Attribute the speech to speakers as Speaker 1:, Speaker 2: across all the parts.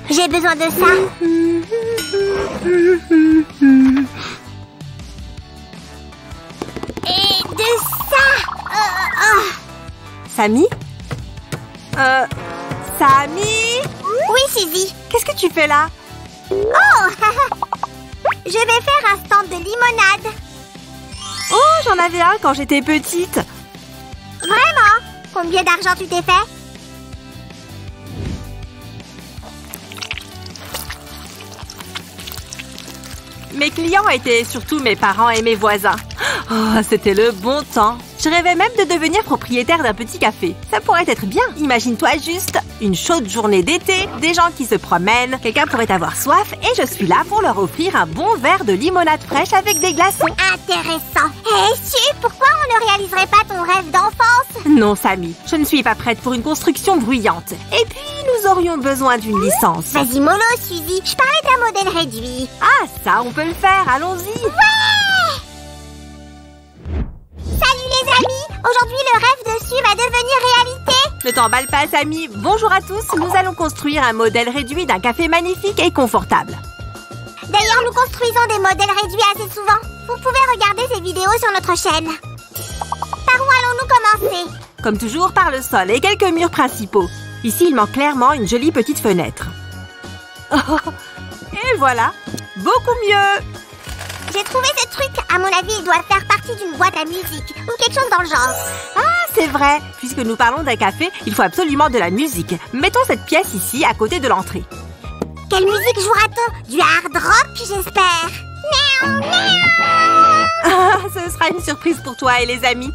Speaker 1: J'ai besoin de ça. Et de ça.
Speaker 2: Samy? Samy?
Speaker 1: Oui, Suzy.
Speaker 2: Qu'est-ce que tu fais là?
Speaker 1: Oh. Je vais faire un stand de limonade.
Speaker 2: Oh, j'en avais un quand j'étais petite.
Speaker 1: Vraiment? Combien d'argent tu t'es fait?
Speaker 2: Mes clients étaient surtout mes parents et mes voisins. Oh, c'était le bon temps. Je rêvais même de devenir propriétaire d'un petit café. Ça pourrait être bien. Imagine-toi juste une chaude journée d'été, des gens qui se promènent, quelqu'un pourrait avoir soif et je suis là pour leur offrir un bon verre de limonade fraîche avec des glaçons.
Speaker 1: Intéressant. Hé, Su, pourquoi on ne réaliserait pas ton rêve d'enfance?
Speaker 2: Non, Samy, je ne suis pas prête pour une construction bruyante. Et puis, nous aurions besoin d'une licence.
Speaker 1: Vas-y, mollo, Suzy. Je parlais d'un modèle réduit.
Speaker 2: Ah, ça, on peut le faire. Allons-y.
Speaker 1: Ouais! Salut les amis! Aujourd'hui, le rêve de Su va devenir réalité.
Speaker 2: Ne t'emballe pas, Samy. Bonjour à tous. Nous allons construire un modèle réduit d'un café magnifique et confortable.
Speaker 1: D'ailleurs, nous construisons des modèles réduits assez souvent. Vous pouvez regarder ces vidéos sur notre chaîne. Par où allons-nous commencer?
Speaker 2: Comme toujours, par le sol et quelques murs principaux. Ici, il manque clairement une jolie petite fenêtre. Et voilà. Beaucoup mieux.
Speaker 1: J'ai trouvé ce truc. À mon avis, il doit faire partie d'une boîte à musique ou quelque chose dans le genre.
Speaker 2: Ah, c'est vrai. Puisque nous parlons d'un café, il faut absolument de la musique. Mettons cette pièce ici, à côté de l'entrée.
Speaker 1: Quelle musique jouera-t-on? Du hard rock, j'espère.
Speaker 2: Ah, ce sera une surprise pour toi et les amis.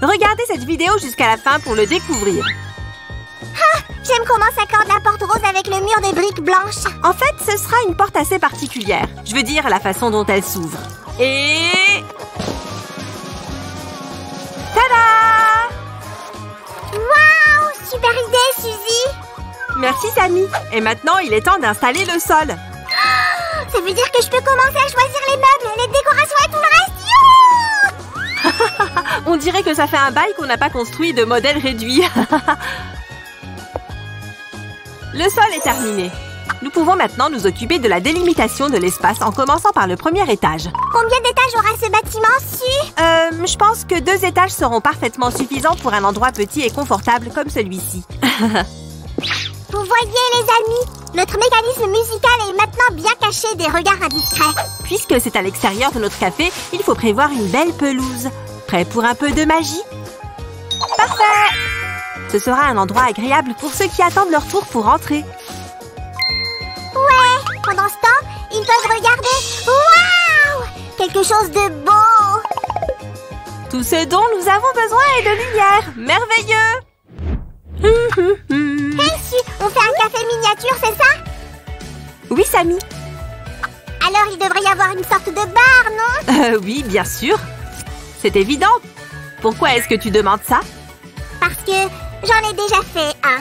Speaker 2: Regardez cette vidéo jusqu'à la fin pour le découvrir.
Speaker 1: Ah, j'aime comment s'accorde la porte rose avec le mur de briques blanches.
Speaker 2: En fait, ce sera une porte assez particulière. Je veux dire, la façon dont elle s'ouvre. Et... tada!
Speaker 1: Waouh, super idée, Suzy.
Speaker 2: Merci, Samy. Et maintenant, il est temps d'installer le sol.
Speaker 1: Ça veut dire que je peux commencer à choisir les meubles, les décorations et tout le reste.
Speaker 2: On dirait que ça fait un bail qu'on n'a pas construit de modèle réduit. Le sol est terminé. Nous pouvons maintenant nous occuper de la délimitation de l'espace en commençant par le premier étage.
Speaker 1: Combien d'étages aura ce bâtiment, Su?
Speaker 2: Je pense que 2 étages seront parfaitement suffisants pour un endroit petit et confortable comme celui-ci.
Speaker 1: Vous voyez, les amis, notre mécanisme musical est maintenant bien caché des regards indiscrets.
Speaker 2: Puisque c'est à l'extérieur de notre café, il faut prévoir une belle pelouse. Prêt pour un peu de magie? Parfait! Ce sera un endroit agréable pour ceux qui attendent leur tour pour entrer.
Speaker 1: Ouais, pendant ce temps, ils peuvent regarder. Waouh! Quelque chose de beau!
Speaker 2: Tout ce dont nous avons besoin est de lumière. Merveilleux!
Speaker 1: Hey, Su, on fait un café miniature, c'est ça?
Speaker 2: Oui, Samy.
Speaker 1: Alors, il devrait y avoir une sorte de bar, non?
Speaker 2: Oui, bien sûr. C'est évident. Pourquoi est-ce que tu demandes ça?
Speaker 1: Parce que j'en ai déjà fait un.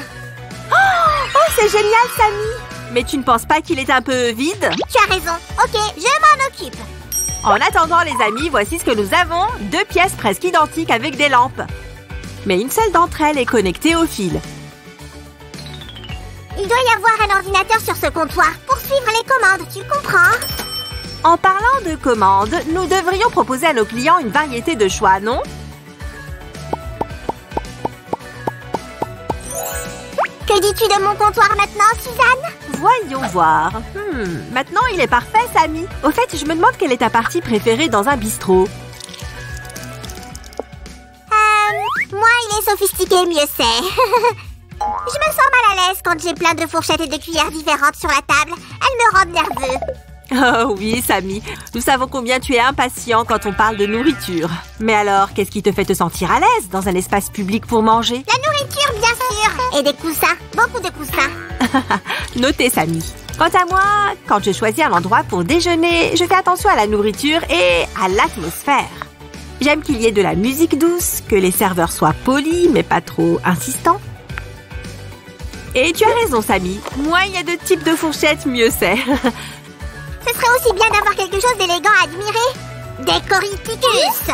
Speaker 2: Oh, c'est génial, Samy! Mais tu ne penses pas qu'il est un peu vide?
Speaker 1: Tu as raison. Ok, je m'en occupe.
Speaker 2: En attendant, les amis, voici ce que nous avons. 2 pièces presque identiques avec des lampes. Mais une seule d'entre elles est connectée au fil.
Speaker 1: Il doit y avoir un ordinateur sur ce comptoir pour suivre les commandes, tu comprends?
Speaker 2: En parlant de commandes, nous devrions proposer à nos clients une variété de choix, non?
Speaker 1: Que dis-tu de mon comptoir maintenant, Suzanne?
Speaker 2: Voyons voir. Maintenant, il est parfait, Samy. Au fait, je me demande quelle est ta partie préférée dans un bistrot.
Speaker 1: Moi, il est sophistiqué, mieux c'est. Je me sens mal à l'aise quand j'ai plein de fourchettes et de cuillères différentes sur la table. Elles me rendent nerveux.
Speaker 2: Oh oui, Samy. Nous savons combien tu es impatient quand on parle de nourriture. Mais alors, qu'est-ce qui te fait te sentir à l'aise dans un espace public pour manger?
Speaker 1: La nourriture, bien sûr. Et des coussins. Beaucoup de coussins.
Speaker 2: Notez, Samy. Quant à moi, quand je choisis un endroit pour déjeuner, je fais attention à la nourriture et à l'atmosphère. J'aime qu'il y ait de la musique douce, que les serveurs soient polis, mais pas trop insistants. Et tu as raison, Samy. Moins il y a de types de fourchettes, mieux c'est.
Speaker 1: Ce serait aussi bien d'avoir quelque chose d'élégant à admirer. Des Coryticus.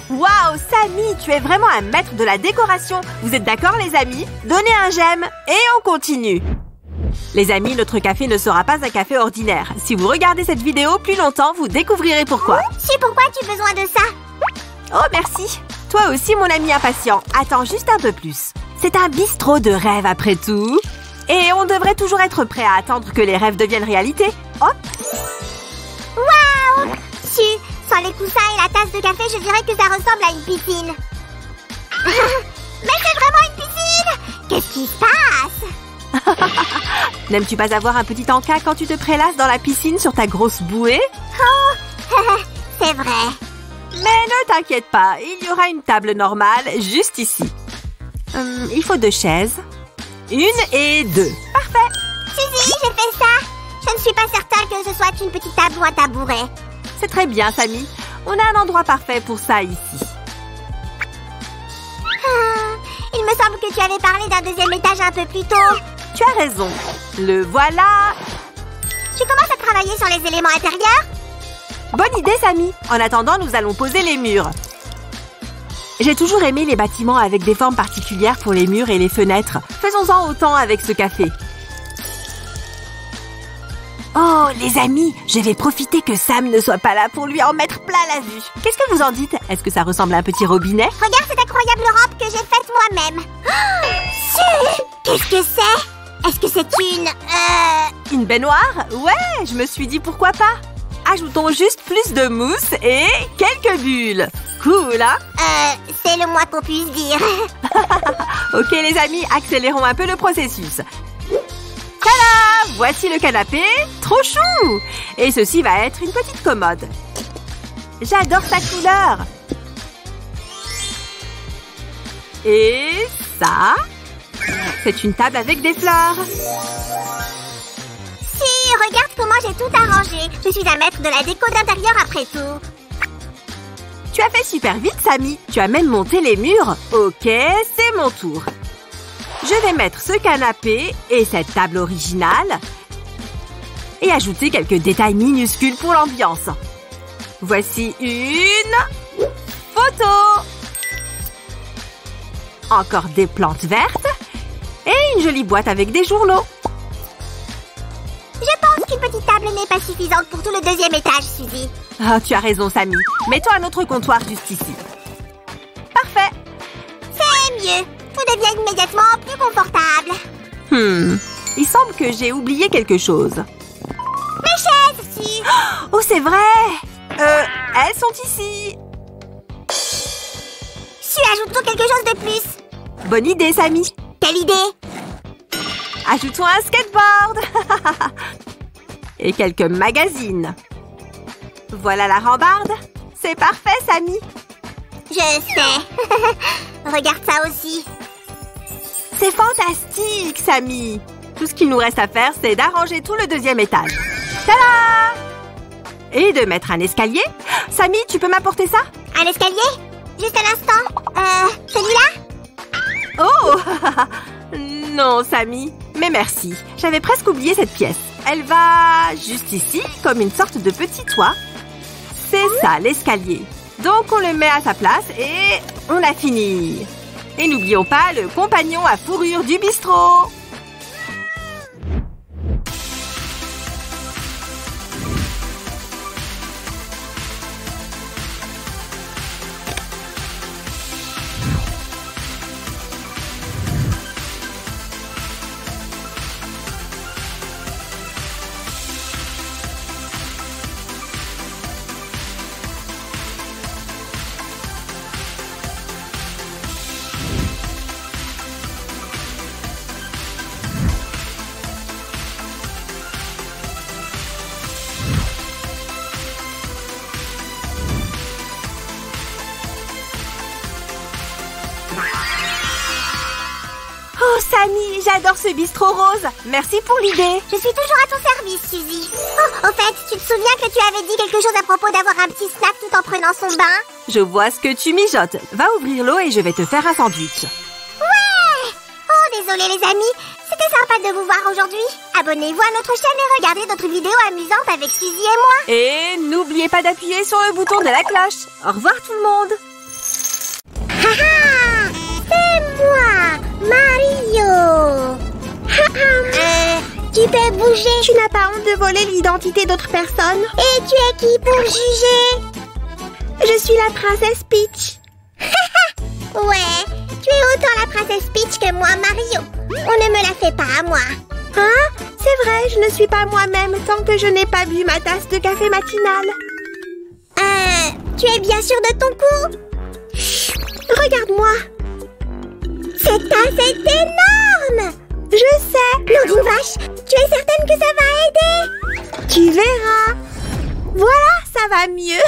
Speaker 2: Waouh, Samy, tu es vraiment un maître de la décoration. Vous êtes d'accord, les amis? Donnez un j'aime et on continue. Les amis, notre café ne sera pas un café ordinaire. Si vous regardez cette vidéo plus longtemps, vous découvrirez pourquoi.
Speaker 1: C'est pourquoi tu as besoin de ça?
Speaker 2: Oh, merci. Toi aussi, mon ami impatient. Attends juste un peu plus. C'est un bistrot de rêve, après tout. Et on devrait toujours être prêt à attendre que les rêves deviennent réalité. Hop!
Speaker 1: Waouh! Sans les coussins et la tasse de café, je dirais que ça ressemble à une piscine. Mais c'est vraiment une piscine! Qu'est-ce qui se passe?
Speaker 2: N'aimes-tu pas avoir un petit encas quand tu te prélasses dans la piscine sur ta grosse bouée?
Speaker 1: Oh! C'est vrai.
Speaker 2: Mais ne t'inquiète pas, il y aura une table normale juste ici. Il faut 2 chaises. 1 et 2. Parfait.
Speaker 1: Suzy, j'ai fait ça. Je ne suis pas certaine que ce soit une petite table ou un tabouret.
Speaker 2: C'est très bien, Samy. On a un endroit parfait pour ça ici.
Speaker 1: Il me semble que tu avais parlé d'un 2e étage un peu plus tôt.
Speaker 2: Tu as raison. Le voilà.
Speaker 1: Tu commences à travailler sur les éléments intérieurs?
Speaker 2: Bonne idée, Samy. En attendant, nous allons poser les murs. J'ai toujours aimé les bâtiments avec des formes particulières pour les murs et les fenêtres. Faisons-en autant avec ce café. Oh, les amis, je vais profiter que Sam ne soit pas là pour lui en mettre plein la vue. Qu'est-ce que vous en dites? Est-ce que ça ressemble à un petit robinet?
Speaker 1: Regarde cette incroyable robe que j'ai faite moi-même. Qu'est-ce que c'est? Est-ce que c'est
Speaker 2: Une baignoire? Ouais, je me suis dit pourquoi pas. Ajoutons juste plus de mousse et quelques bulles. Cool, hein?
Speaker 1: C'est le moins qu'on puisse dire.
Speaker 2: Ok, les amis, accélérons un peu le processus. Tada! Voici le canapé. Trop chou! Et ceci va être une petite commode. J'adore sa couleur. Et ça, c'est une table avec des fleurs.
Speaker 1: Si, regarde comment j'ai tout arrangé. Je suis un maître de la déco d'intérieur après tout.
Speaker 2: Tu as fait super vite, Samy. Tu as même monté les murs. Ok, c'est mon tour. Je vais mettre ce canapé et cette table originale et ajouter quelques détails minuscules pour l'ambiance. Voici une photo. Encore des plantes vertes et une jolie boîte avec des journaux.
Speaker 1: Je pense qu'une petite table n'est pas suffisante pour tout le 2e étage, Suzy.
Speaker 2: Ah, tu as raison, Samy. Mets-toi un autre comptoir juste ici. Parfait.
Speaker 1: C'est mieux. Tout devient immédiatement plus confortable.
Speaker 2: Il semble que j'ai oublié quelque chose.
Speaker 1: Mes chaises, Suzy.
Speaker 2: Oh, c'est vrai. Elles sont ici.
Speaker 1: Ajoutons quelque chose de plus.
Speaker 2: Bonne idée, Samy.
Speaker 1: Quelle idée?
Speaker 2: Ajoutons un skateboard. Et quelques magazines. Voilà la rambarde. C'est parfait, Samy.
Speaker 1: Je sais. Regarde ça aussi.
Speaker 2: C'est fantastique, Samy. Tout ce qu'il nous reste à faire, c'est d'arranger tout le 2e étage. Tada! Et de mettre un escalier. Samy, tu peux m'apporter ça?
Speaker 1: Un escalier? Juste un instant. Celui-là?
Speaker 2: Oh! Non, Samy. Mais merci. J'avais presque oublié cette pièce. Elle va juste ici, comme une sorte de petit toit. C'est ça, l'escalier. Donc, on le met à sa place et on a fini. Et n'oublions pas le compagnon à fourrure du bistrot. Oh, Samy, j'adore ce bistrot rose. Merci pour l'idée.
Speaker 1: Je suis toujours à ton service, Suzy. Oh, au fait, tu te souviens que tu avais dit quelque chose à propos d'avoir un petit snack tout en prenant son bain?
Speaker 2: Je vois ce que tu mijotes. Va ouvrir l'eau et je vais te faire un sandwich.
Speaker 1: Ouais! Oh, désolé les amis. C'était sympa de vous voir aujourd'hui. Abonnez-vous à notre chaîne et regardez d'autres vidéos amusantes avec Suzy et moi.
Speaker 2: Et n'oubliez pas d'appuyer sur le bouton de la cloche. Au revoir tout le monde.
Speaker 1: Tu peux bouger.
Speaker 3: Tu n'as pas honte de voler l'identité d'autres personnes?
Speaker 1: Et tu es qui pour juger?
Speaker 3: Je suis la princesse Peach.
Speaker 1: Ouais, tu es autant la princesse Peach que moi, Mario. On ne me la fait pas à moi.
Speaker 3: Hein? C'est vrai, je ne suis pas moi-même tant que je n'ai pas bu ma tasse de café matinale.
Speaker 1: Tu es bien sûre de ton coup?
Speaker 3: Regarde-moi.
Speaker 1: Cette tasse est énorme!
Speaker 3: Je sais.
Speaker 1: Nom d'une vache, tu es certaine que ça va aider?
Speaker 3: Tu verras. Voilà, ça va mieux.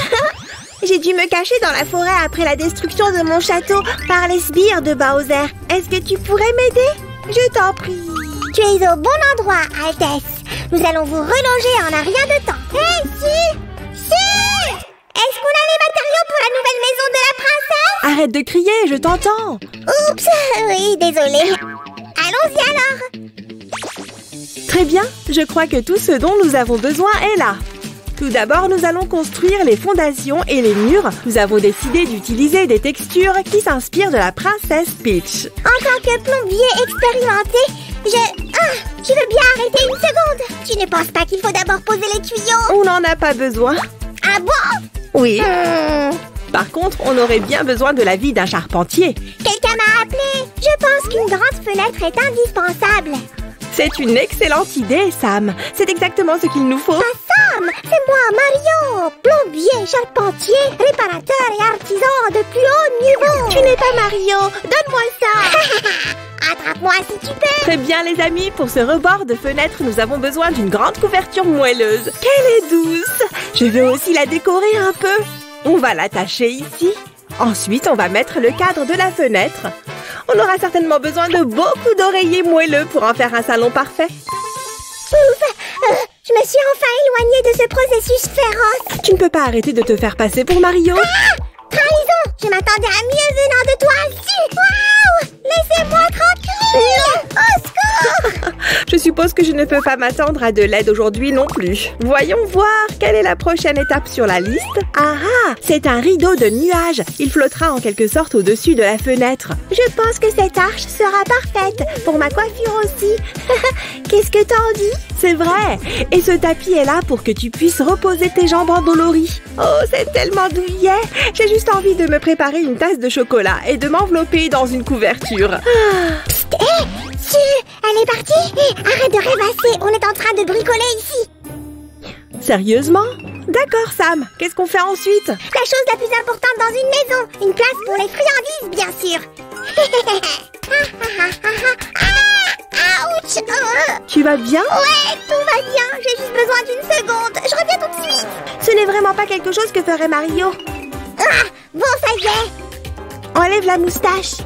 Speaker 3: J'ai dû me cacher dans la forêt après la destruction de mon château par les sbires de Bowser. Est-ce que tu pourrais m'aider? Je t'en prie.
Speaker 1: Tu es au bon endroit, Altesse. Nous allons vous reloger en un rien de temps. Hé, si! Est-ce qu'on a les matériaux pour la nouvelle maison de la princesse?
Speaker 3: Arrête de crier, je t'entends.
Speaker 1: Oups, oui, désolée. Allons-y alors.
Speaker 3: Très bien, je crois que tout ce dont nous avons besoin est là. Tout d'abord, nous allons construire les fondations et les murs. Nous avons décidé d'utiliser des textures qui s'inspirent de la princesse Peach.
Speaker 1: En tant que plombier expérimenté, tu veux bien arrêter une seconde? Tu ne penses pas qu'il faut d'abord poser les tuyaux?
Speaker 3: On n'en a pas besoin.
Speaker 1: Ah bon?
Speaker 3: Oui. Par contre, on aurait bien besoin de l'avis d'un charpentier.
Speaker 1: Quelqu'un m'a appelé. Je pense qu'une grande fenêtre est indispensable.
Speaker 3: C'est une excellente idée, Sam. C'est exactement ce qu'il nous faut.
Speaker 1: Pas Sam, c'est moi, Mario. Plombier, charpentier, réparateur et artisan de plus haut niveau.
Speaker 3: Tu n'es pas Mario. Donne-moi ça.
Speaker 1: Attrape-moi si tu peux.
Speaker 3: Très bien, les amis. Pour ce rebord de fenêtre, nous avons besoin d'une grande couverture moelleuse. Qu'elle est douce. Je veux aussi la décorer un peu. On va l'attacher ici. Ensuite, on va mettre le cadre de la fenêtre. On aura certainement besoin de beaucoup d'oreillers moelleux pour en faire un salon parfait.
Speaker 1: Ouf, je me suis enfin éloignée de ce processus féroce.
Speaker 3: Tu ne peux pas arrêter de te faire passer pour Mario.
Speaker 1: Ah! Trahison! Je m'attendais à mieux venant de toi aussi. Waouh! Laissez-moi tranquille! Au secours!
Speaker 3: Je suppose que je ne peux pas m'attendre à de l'aide aujourd'hui non plus. Voyons voir, quelle est la prochaine étape sur la liste? Ah ah, c'est un rideau de nuages. Il flottera en quelque sorte au-dessus de la fenêtre. Je pense que cette arche sera parfaite. Pour ma coiffure aussi. Qu'est-ce que t'en dis? C'est vrai. Et ce tapis est là pour que tu puisses reposer tes jambes endolories. Oh, c'est tellement douillet. J'ai juste envie de me préparer une tasse de chocolat et de m'envelopper dans une couverture.
Speaker 1: Psst, elle est partie? Arrête de rêvasser, on est en train de bricoler ici.
Speaker 3: Sérieusement? D'accord, Sam. Qu'est-ce qu'on fait ensuite?
Speaker 1: La chose la plus importante dans une maison, une place pour les friandises, bien sûr. Ouch!
Speaker 3: Tu vas bien?
Speaker 1: Ouais, tout va bien. J'ai juste besoin d'une seconde. Je reviens tout de suite.
Speaker 3: Ce n'est vraiment pas quelque chose que ferait Mario.
Speaker 1: Ah, bon, ça y est.
Speaker 3: Enlève la moustache.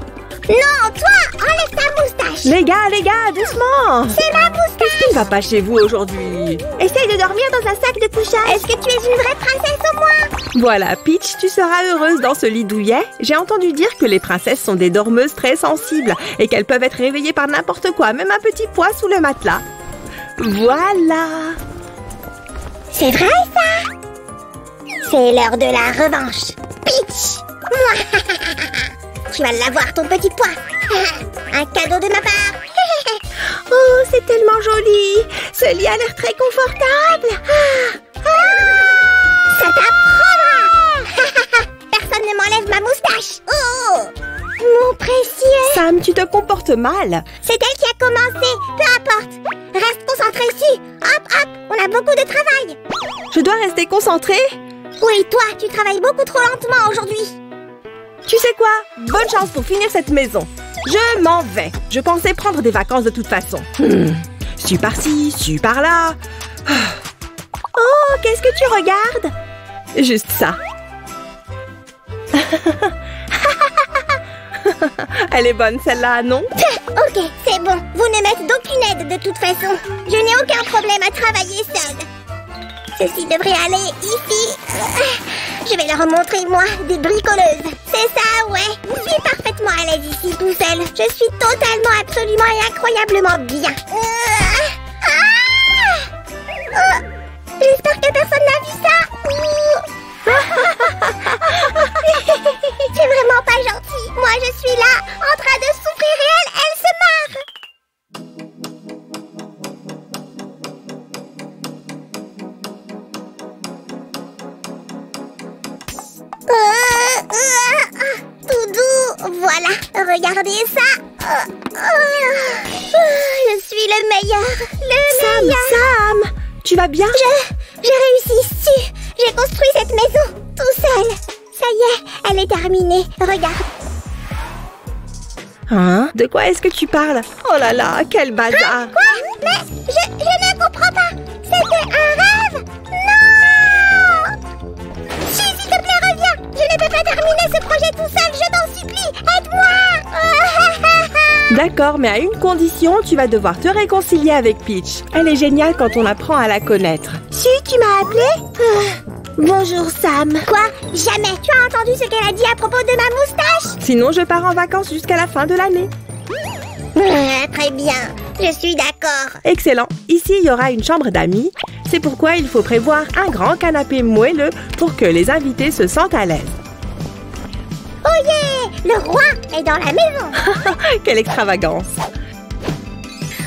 Speaker 1: Non, toi, enlève ta moustache.
Speaker 3: Les gars, doucement.
Speaker 1: C'est ma moustache.
Speaker 3: Qu'est-ce qui ne va pas chez vous aujourd'hui?
Speaker 1: Essaye de dormir dans un sac de couchage. Est-ce que tu es une vraie princesse au moins?
Speaker 3: Voilà, Peach, tu seras heureuse dans ce lit douillet. J'ai entendu dire que les princesses sont des dormeuses très sensibles et qu'elles peuvent être réveillées par n'importe quoi, même un petit poids sous le matelas. Voilà.
Speaker 1: C'est vrai ça? C'est l'heure de la revanche. Peach, moi. Tu vas l'avoir, ton petit pois. Un cadeau de ma part.
Speaker 3: Oh, c'est tellement joli. Ce lit a l'air très confortable.
Speaker 1: Ça t'apprendra. Personne ne m'enlève ma moustache. Oh, mon précieux.
Speaker 3: Sam, tu te comportes mal.
Speaker 1: C'est elle qui a commencé. Peu importe. Reste concentré ici. Hop, hop, on a beaucoup de travail.
Speaker 3: Je dois rester concentrée?
Speaker 1: Oui, toi, tu travailles beaucoup trop lentement aujourd'hui.
Speaker 3: Tu sais quoi? Bonne chance pour finir cette maison. Je m'en vais. Je pensais prendre des vacances de toute façon. Suis par-ci, suis par-là. Oh, qu'est-ce que tu regardes? Juste ça. Elle est bonne celle-là, non?
Speaker 1: Ok, c'est bon. Vous ne m'êtes d'aucune aide de toute façon. Je n'ai aucun problème à travailler seule. Ceci devrait aller ici. Je vais leur montrer, moi, des bricoleuses. C'est ça, ouais. Je suis parfaitement à l'aise ici, tout seul. Je suis totalement, absolument et incroyablement bien. J'espère que personne n'a vu ça. C'est vraiment pas gentil. Moi, je suis là, en train de souffrir et elle se marre. regardez ça. Je suis le meilleur. Le meilleur.
Speaker 3: Sam, tu vas bien?
Speaker 1: J'ai réussi. J'ai construit cette maison tout seul. Ça y est, elle est terminée. Regarde.
Speaker 3: Hein? De quoi est-ce que tu parles? Oh là là, quel bazar!
Speaker 1: Quoi? Mais je ne comprends pas. C'était un rêve? Non! S'il te plaît, reviens. Je ne peux pas terminer ce projet tout seul. Je t'en supplie. Aide-moi.
Speaker 3: D'accord, mais à une condition, tu vas devoir te réconcilier avec Peach. Elle est géniale quand on apprend à la connaître.
Speaker 1: Si, tu m'as appelé? Bonjour, Sam. Quoi? Jamais. Tu as entendu ce qu'elle a dit à propos de ma moustache?
Speaker 3: Sinon, je pars en vacances jusqu'à la fin de l'année.
Speaker 1: Très bien. Je suis d'accord.
Speaker 3: Excellent. Ici, il y aura une chambre d'amis. C'est pourquoi il faut prévoir un grand canapé moelleux pour que les invités se sentent à l'aise.
Speaker 1: Oh yeah! Le roi est dans la maison.
Speaker 3: Quelle extravagance!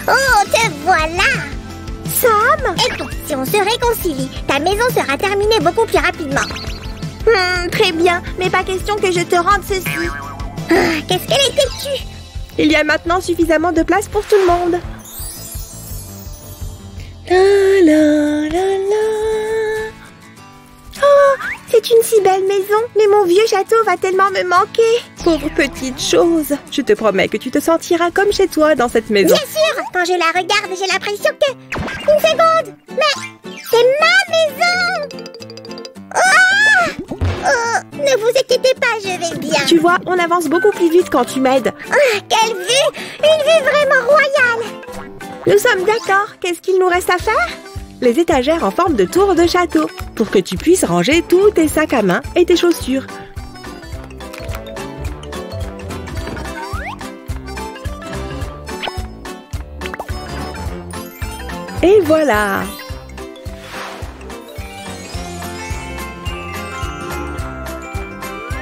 Speaker 1: Oh, te voilà!
Speaker 3: Sam!
Speaker 1: Écoute, si on se réconcilie, ta maison sera terminée beaucoup plus rapidement.
Speaker 3: Très bien, mais pas question que je te rende ceci.
Speaker 1: Qu'est-ce qu'elle était tue?
Speaker 3: Il y a maintenant suffisamment de place pour tout le monde. La, la, la, la. Oh, c'est une si belle maison, mais mon vieux château va tellement me manquer. Pauvre petite chose, je te promets que tu te sentiras comme chez toi dans cette maison.
Speaker 1: Bien sûr, quand je la regarde, j'ai l'impression que... Une seconde, mais c'est ma maison. Ne vous inquiétez pas, je vais bien.
Speaker 3: Tu vois, on avance beaucoup plus vite quand tu m'aides.
Speaker 1: Quelle vue! Une vue vraiment royale.
Speaker 3: Nous sommes d'accord. Qu'est-ce qu'il nous reste à faire? Les étagères en forme de tour de château, pour que tu puisses ranger tous tes sacs à main et tes chaussures. Et voilà!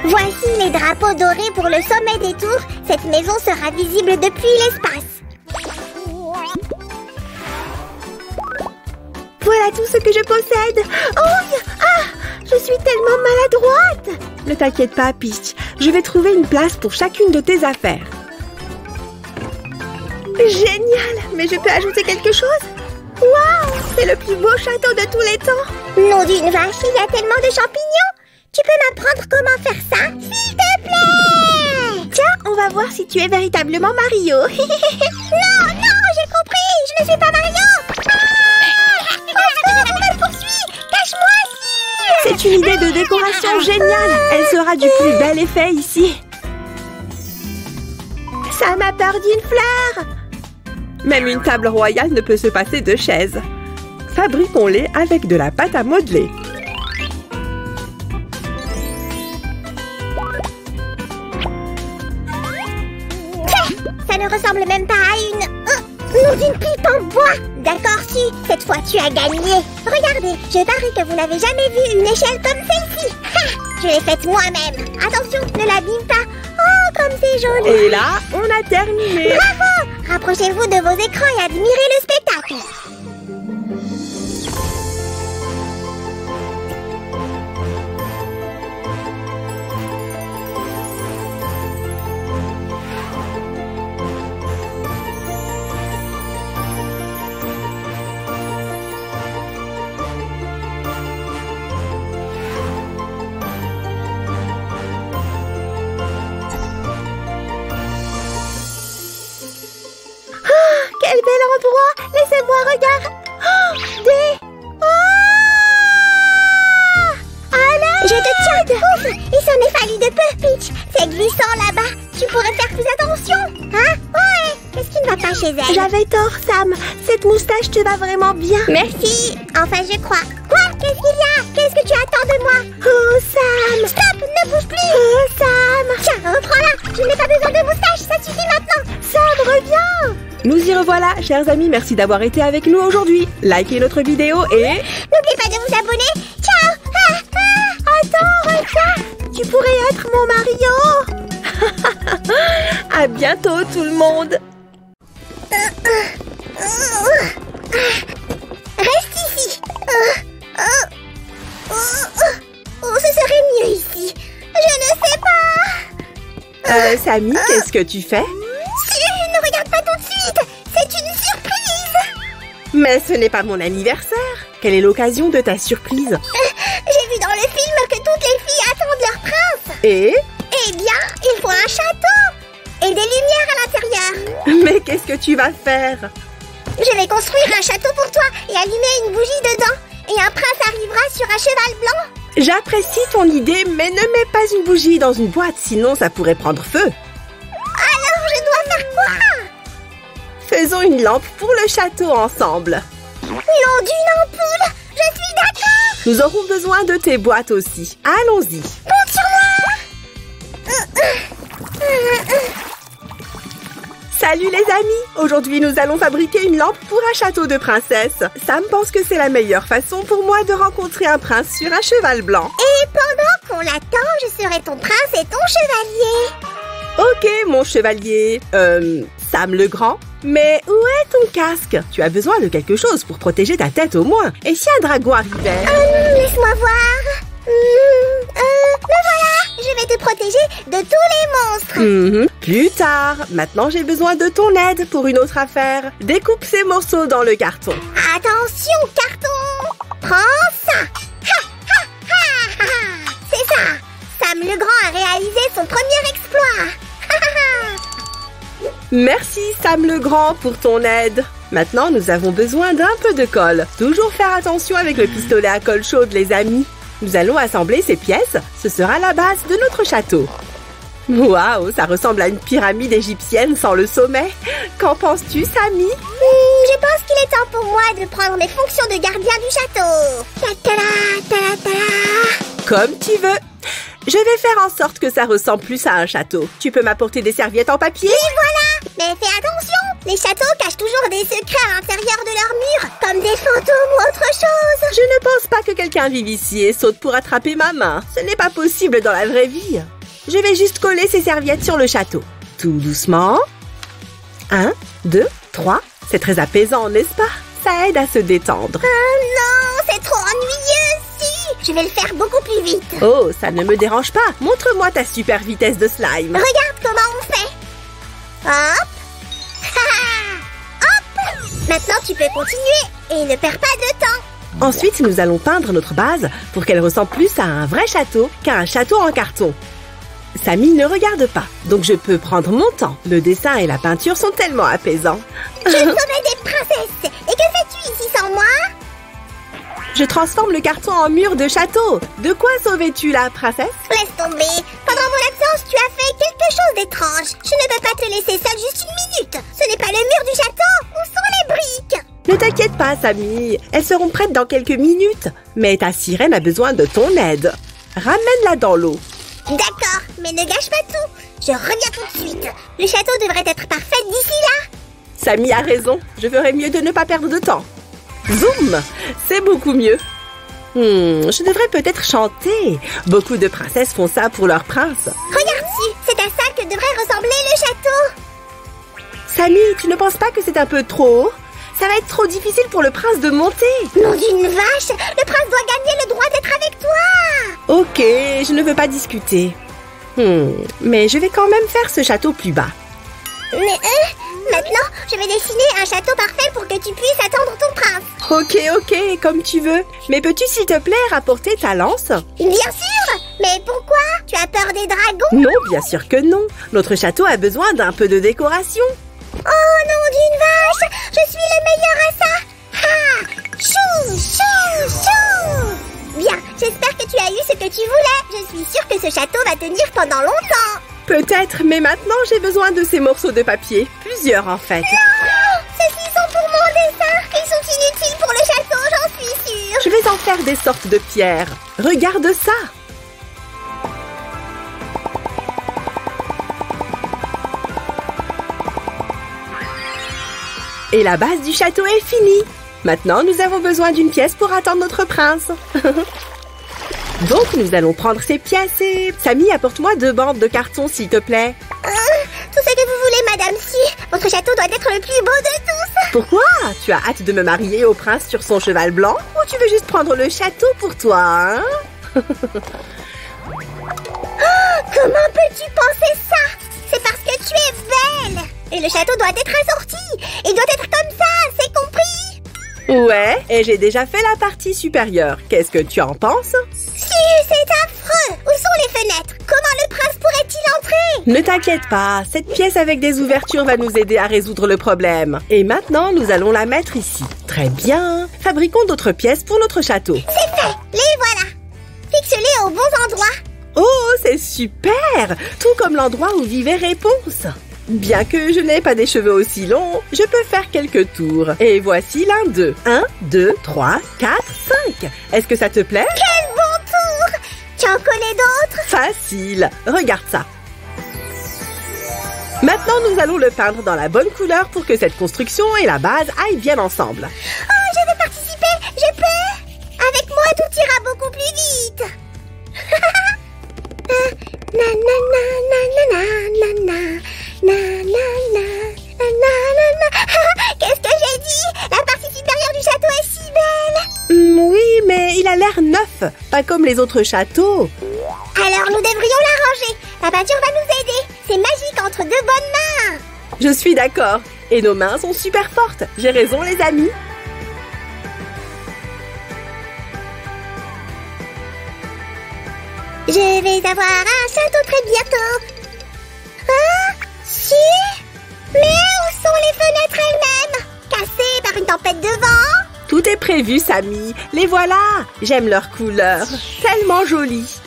Speaker 1: Voici les drapeaux dorés pour le sommet des tours. Cette maison sera visible depuis l'espace.
Speaker 3: Voilà tout ce que je possède. Oh, je suis tellement maladroite. Ne t'inquiète pas, Peach. Je vais trouver une place pour chacune de tes affaires. Génial. Mais je peux ajouter quelque chose? Waouh, c'est le plus beau château de tous les temps.
Speaker 1: Nom d'une vache, il y a tellement de champignons. Tu peux m'apprendre comment faire ça, s'il te plaît?
Speaker 3: Tiens, on va voir si tu es véritablement Mario.
Speaker 1: Non, j'ai compris. Je ne suis pas Mario. On me poursuit. Cache-moi ici.
Speaker 3: C'est une idée de décoration géniale. Elle sera du plus bel effet ici. Ça m'a peur d'une fleur. Même une table royale ne peut se passer de chaises. Fabriquons-les avec de la pâte à modeler.
Speaker 1: Ça ne ressemble même pas à une pipe en bois. D'accord, si. Cette fois, tu as gagné. Regardez, je parie que vous n'avez jamais vu une échelle comme celle-ci. Je l'ai faite moi-même. Attention, ne l'abîme pas. Oh, comme c'est joli.
Speaker 3: Et là, on a terminé.
Speaker 1: Bravo! Rapprochez-vous de vos écrans et admirez le spectacle.
Speaker 3: Quel bel endroit! Laissez-moi regarder!
Speaker 1: Je te tiens! Ouf! Il s'en est fallu de peu, Peach! C'est glissant là-bas! Tu pourrais faire plus attention! Hein? Ouais! Qu'est-ce qui ne va pas chez elle?
Speaker 3: J'avais tort, Sam! Cette moustache te va vraiment bien!
Speaker 1: Merci! Enfin, je crois! Quoi? Qu'est-ce qu'il y a? Qu'est-ce que tu attends de moi?
Speaker 3: Oh, Sam!
Speaker 1: Stop! Ne bouge plus!
Speaker 3: Oh, Sam!
Speaker 1: Tiens, reprends-la! Je n'ai pas besoin de moustache! Ça suffit maintenant!
Speaker 3: Sam, reviens! Nous y revoilà, chers amis, merci d'avoir été avec nous aujourd'hui. Likez notre vidéo et...
Speaker 1: N'oubliez pas de vous abonner! Ciao!
Speaker 3: Attends, regarde! Tu pourrais être mon Mario! À bientôt tout le monde!
Speaker 1: Reste ici! Ce serait mieux ici! Je ne sais pas!
Speaker 3: Samy, qu'est-ce que tu fais?
Speaker 1: Ne regarde pas tout de suite. C'est une surprise.
Speaker 3: Mais ce n'est pas mon anniversaire. Quelle est l'occasion de ta surprise?
Speaker 1: J'ai vu dans le film que toutes les filles attendent leur prince.
Speaker 3: Et?
Speaker 1: Eh bien, il faut un château et des lumières à l'intérieur.
Speaker 3: Mais qu'est-ce que tu vas faire?
Speaker 1: Je vais construire un château pour toi et allumer une bougie dedans. Et un prince arrivera sur un cheval blanc.
Speaker 3: J'apprécie ton idée, mais ne mets pas une bougie dans une boîte, sinon ça pourrait prendre feu.
Speaker 1: Alors, je dois faire quoi?
Speaker 3: Faisons une lampe pour le château ensemble.
Speaker 1: Non, d'une ampoule. Je suis d'accord.
Speaker 3: Nous aurons besoin de tes boîtes aussi. Allons-y.
Speaker 1: Compte sur moi.
Speaker 3: Salut les amis! Aujourd'hui, nous allons fabriquer une lampe pour un château de princesse. Sam pense que c'est la meilleure façon pour moi de rencontrer un prince sur un cheval blanc.
Speaker 1: Et pendant qu'on l'attend, je serai ton prince et ton chevalier.
Speaker 3: Ok, mon chevalier. Sam le Grand. Mais où est ton casque? Tu as besoin de quelque chose pour protéger ta tête au moins. Et si un dragon arrivait?
Speaker 1: Laisse-moi voir. Me voilà. Je vais te protéger de tous les monstres.
Speaker 3: Plus tard. Maintenant, j'ai besoin de ton aide pour une autre affaire. Découpe ces morceaux dans le carton.
Speaker 1: Attention, carton. Prends ça. Ha, ha, ha, ha, ha. C'est ça. Sam le Grand a réalisé son premier exploit. Ha, ha, ha.
Speaker 3: Merci Sam le Grand pour ton aide. Maintenant, nous avons besoin d'un peu de colle. Toujours faire attention avec le pistolet à colle chaude, les amis. Nous allons assembler ces pièces. Ce sera la base de notre château. Waouh, ça ressemble à une pyramide égyptienne sans le sommet. Qu'en penses-tu, Samy?
Speaker 1: Je pense qu'il est temps pour moi de prendre mes fonctions de gardien du château.
Speaker 3: Comme tu veux. Je vais faire en sorte que ça ressemble plus à un château. Tu peux m'apporter des serviettes en papier?
Speaker 1: Et voilà. Mais fais attention. Les châteaux cachent toujours des secrets à l'intérieur de leurs murs, comme des fantômes ou autre chose.
Speaker 3: Je ne pense pas que quelqu'un vive ici et saute pour attraper ma main. Ce n'est pas possible dans la vraie vie. Je vais juste coller ces serviettes sur le château. Tout doucement. 1, 2, 3. C'est très apaisant, n'est-ce pas? Ça aide à se détendre.
Speaker 1: Non, c'est trop ennuyeux, si. Je vais le faire beaucoup plus vite.
Speaker 3: Oh, ça ne me dérange pas. Montre-moi ta super vitesse de slime.
Speaker 1: Regarde comment on fait. Hop. Hop. Maintenant, tu peux continuer et ne perds pas de temps.
Speaker 3: Ensuite, nous allons peindre notre base pour qu'elle ressemble plus à un vrai château qu'à un château en carton. Samy ne regarde pas, donc je peux prendre mon temps. Le dessin et la peinture sont tellement apaisants.
Speaker 1: Je sauvais des princesses. Et que fais-tu ici sans moi?
Speaker 3: Je transforme le carton en mur de château. De quoi sauvais-tu la princesse?
Speaker 1: Laisse tomber. Pendant mon absence, tu as fait quelque chose d'étrange. Je ne peux pas te laisser seule juste une minute. Ce n'est pas le mur du château. Où sont les briques?
Speaker 3: Ne t'inquiète pas, Samy. Elles seront prêtes dans quelques minutes. Mais ta sirène a besoin de ton aide. Ramène-la dans l'eau.
Speaker 1: D'accord, mais ne gâche pas tout. Je reviens tout de suite. Le château devrait être parfait d'ici là.
Speaker 3: Samy a raison. Je ferais mieux de ne pas perdre de temps. Zoom! C'est beaucoup mieux. Je devrais peut-être chanter. Beaucoup de princesses font ça pour leur prince.
Speaker 1: Regarde-ci, c'est à ça que devrait ressembler le château.
Speaker 3: Samy, tu ne penses pas que c'est un peu trop haut? Ça va être trop difficile pour le prince de monter.
Speaker 1: Nom d'une vache, le prince doit gagner le droit d'être avec toi.
Speaker 3: Ok, je ne veux pas discuter. Mais je vais quand même faire ce château plus bas.
Speaker 1: Mais maintenant, je vais dessiner un château parfait pour que tu puisses attendre ton prince.
Speaker 3: Ok, comme tu veux. Mais peux-tu s'il te plaît rapporter ta lance?
Speaker 1: Bien sûr. Mais pourquoi? Tu as peur des dragons?
Speaker 3: Non, bien sûr que non. Notre château a besoin d'un peu de décoration.
Speaker 1: Oh nom d'une vache, je suis le meilleur à ça. Ha! Chou, chou, chou. Bien, j'espère que tu as eu ce que tu voulais. Je suis sûre que ce château va tenir pendant longtemps.
Speaker 3: Peut-être, mais maintenant j'ai besoin de ces morceaux de papier. Plusieurs en fait.
Speaker 1: Non! Ceux-ci sont pour mon dessin. Ils sont inutiles pour le château, j'en suis sûre.
Speaker 3: Je vais en faire des sortes de pierres. Regarde ça! Et la base du château est finie. Maintenant, nous avons besoin d'une pièce pour attendre notre prince. Donc, nous allons prendre ces pièces et... Samy, apporte-moi 2 bandes de carton, s'il te plaît.
Speaker 1: Tout ce que vous voulez, madame Si. Votre château doit être le plus beau de tous.
Speaker 3: Pourquoi? Tu as hâte de me marier au prince sur son cheval blanc? Ou tu veux juste prendre le château pour toi, hein?
Speaker 1: Comment peux-tu penser ça? Et le château doit être assorti. Il doit être comme ça, c'est compris?
Speaker 3: Ouais, et j'ai déjà fait la partie supérieure. Qu'est-ce que tu en penses?
Speaker 1: Si, c'est affreux. Où sont les fenêtres? Comment le prince pourrait-il entrer?
Speaker 3: Ne t'inquiète pas, cette pièce avec des ouvertures va nous aider à résoudre le problème. Et maintenant, nous allons la mettre ici. Très bien. Fabriquons d'autres pièces pour notre château.
Speaker 1: C'est fait, les voilà. Fixe-les aux bons endroits.
Speaker 3: Oh, c'est super! Tout comme l'endroit où vivait Réponse. Bien que je n'ai pas des cheveux aussi longs, je peux faire quelques tours. Et voici l'un d'eux. 1, 2, 3, 4, 5. Est-ce que ça te plaît?
Speaker 1: Quel bon tour! Tu en connais d'autres?
Speaker 3: Facile. Regarde ça. Maintenant, nous allons le peindre dans la bonne couleur pour que cette construction et la base aillent bien ensemble.
Speaker 1: Oh, je veux participer! Je peux? Avec moi, tout ira beaucoup plus vite. Na na na na na na na na na na na na na. Qu'est-ce que j'ai dit? La partie supérieure du château est si belle.
Speaker 3: Oui, mais il a l'air neuf, pas comme les autres châteaux.
Speaker 1: Alors nous devrions l'arranger. La peinture va nous aider. C'est magique entre deux bonnes mains.
Speaker 3: Je suis d'accord. Et nos mains sont super fortes. J'ai raison, les amis.
Speaker 1: Je vais avoir un château très bientôt. Ah, si? Mais où sont les fenêtres elles-mêmes? Cassées par une tempête de vent?
Speaker 3: Tout est prévu, Samy. Les voilà. J'aime leurs couleurs. Tellement jolies.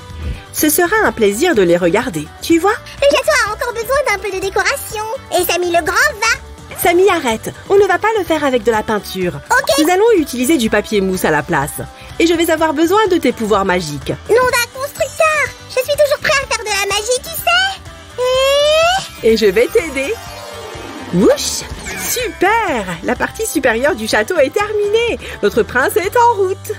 Speaker 3: Ce sera un plaisir de les regarder. Tu vois?
Speaker 1: Le château a encore besoin d'un peu de décoration. Et Samy le Grand va.
Speaker 3: Samy, arrête. On ne va pas le faire avec de la peinture.
Speaker 1: Ok.
Speaker 3: Nous allons utiliser du papier mousse à la place. Et je vais avoir besoin de tes pouvoirs magiques.
Speaker 1: Nom d'un constructeur. Je suis toujours prêt à faire de la magie, tu sais.
Speaker 3: Et je vais t'aider. Wouch! Super! La partie supérieure du château est terminée. Notre prince est en route.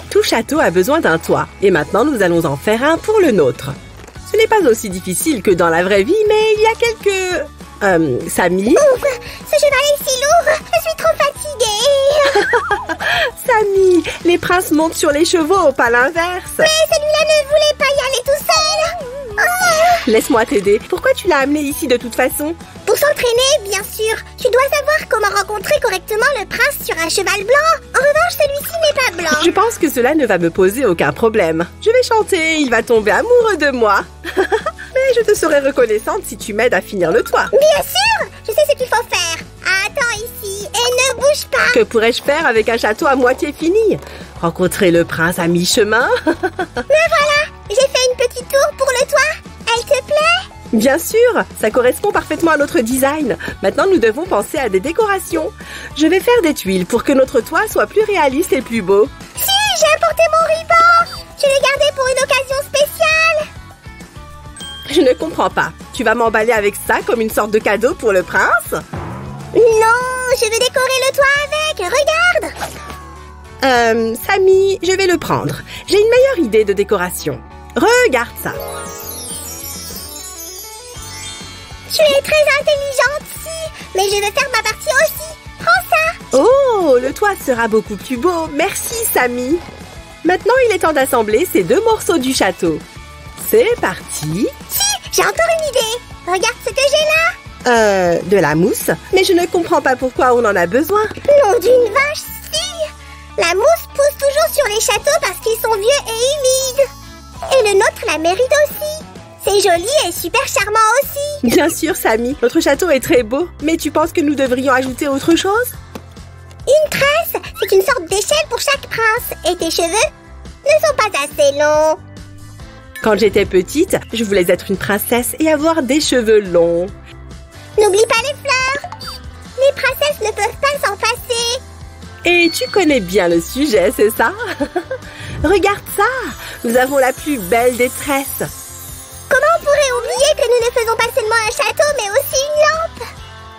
Speaker 3: Tout château a besoin d'un toit. Et maintenant, nous allons en faire un pour le nôtre. Ce n'est pas aussi difficile que dans la vraie vie, mais il y a quelques... Samy?
Speaker 1: Ouf, ce cheval est si lourd. Je suis trop fatiguée.
Speaker 3: Samy, les princes montent sur les chevaux, pas l'inverse.
Speaker 1: Mais celui-là ne voulait pas y aller tout seul. Oh.
Speaker 3: Laisse-moi t'aider. Pourquoi tu l'as amené ici de toute façon?
Speaker 1: Pour s'entraîner, bien sûr. Tu dois savoir comment rencontrer correctement le prince sur un cheval blanc. En revanche, celui-ci n'est pas blanc.
Speaker 3: Je pense que cela ne va me poser aucun problème. Je vais chanter, il va tomber amoureux de moi. Mais je te serai reconnaissante si tu m'aides à finir le toit.
Speaker 1: Bien sûr, je sais ce qu'il faut faire. Attends ici et ne bouge pas.
Speaker 3: Que pourrais-je faire avec un château à moitié fini? Rencontrer le prince à mi-chemin?
Speaker 1: Me voilà, j'ai fait une petite tour pour le toit. Elle te plaît?
Speaker 3: Bien sûr, ça correspond parfaitement à notre design. Maintenant, nous devons penser à des décorations. Je vais faire des tuiles pour que notre toit soit plus réaliste et plus beau.
Speaker 1: Si, j'ai apporté mon ruban. Je l'ai gardé pour une occasion spéciale.
Speaker 3: Je ne comprends pas. Tu vas m'emballer avec ça comme une sorte de cadeau pour le prince?
Speaker 1: Non, je veux décorer le toit avec. Regarde.
Speaker 3: Samy, je vais le prendre. J'ai une meilleure idée de décoration. Regarde ça.
Speaker 1: Tu es très intelligente, si. Mais je veux faire ma partie aussi. Prends ça.
Speaker 3: Oh, le toit sera beaucoup plus beau. Merci, Samy. Maintenant, il est temps d'assembler ces deux morceaux du château. C'est parti.
Speaker 1: Si, j'ai encore une idée. Regarde ce que j'ai là.
Speaker 3: De la mousse. Mais je ne comprends pas pourquoi on en a besoin.
Speaker 1: Nom d'une vache, si. La mousse pousse toujours sur les châteaux parce qu'ils sont vieux et humides. Et le nôtre la mérite aussi. C'est joli et super charmant aussi.
Speaker 3: Bien sûr, Samy. Notre château est très beau. Mais tu penses que nous devrions ajouter autre chose?
Speaker 1: Une tresse, c'est une sorte d'échelle pour chaque prince. Et tes cheveux ne sont pas assez longs.
Speaker 3: Quand j'étais petite, je voulais être une princesse et avoir des cheveux longs.
Speaker 1: N'oublie pas les fleurs. Les princesses ne peuvent pas s'en passer.
Speaker 3: Et tu connais bien le sujet, c'est ça? Regarde ça. Nous avons la plus belle des tresses.
Speaker 1: Comment on pourrait oublier que nous ne faisons pas seulement un château, mais aussi une lampe?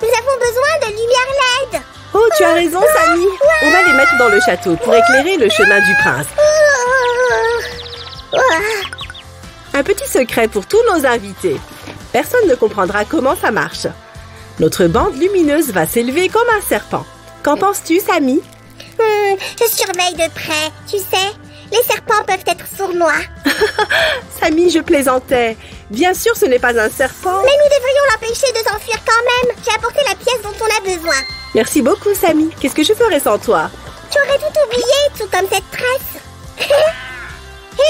Speaker 1: Nous avons besoin de lumière LED.
Speaker 3: Oh, tu as raison, Samy. On va les mettre dans le château pour éclairer le chemin du prince. Un petit secret pour tous nos invités. Personne ne comprendra comment ça marche. Notre bande lumineuse va s'élever comme un serpent. Qu'en penses-tu, Samy?
Speaker 1: Je surveille de près, tu sais. Les serpents peuvent être sournois.
Speaker 3: Sammy, je plaisantais. Bien sûr, ce n'est pas un serpent.
Speaker 1: Mais nous devrions l'empêcher de s'enfuir quand même. J'ai apporté la pièce dont on a besoin.
Speaker 3: Merci beaucoup, Sammy. Qu'est-ce que je ferais sans toi?
Speaker 1: Tu aurais tout oublié, tout comme cette tresse. Hé!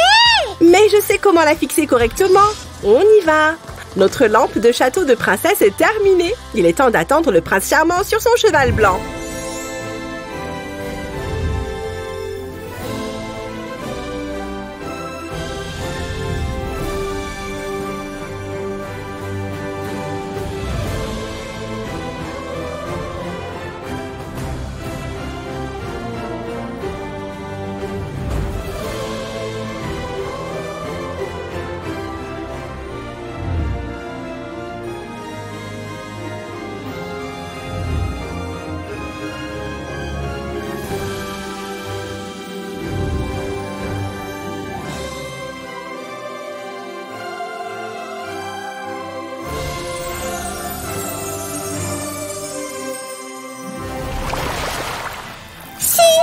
Speaker 3: Mais je sais comment la fixer correctement. On y va. Notre lampe de château de princesse est terminée. Il est temps d'attendre le prince charmant sur son cheval blanc.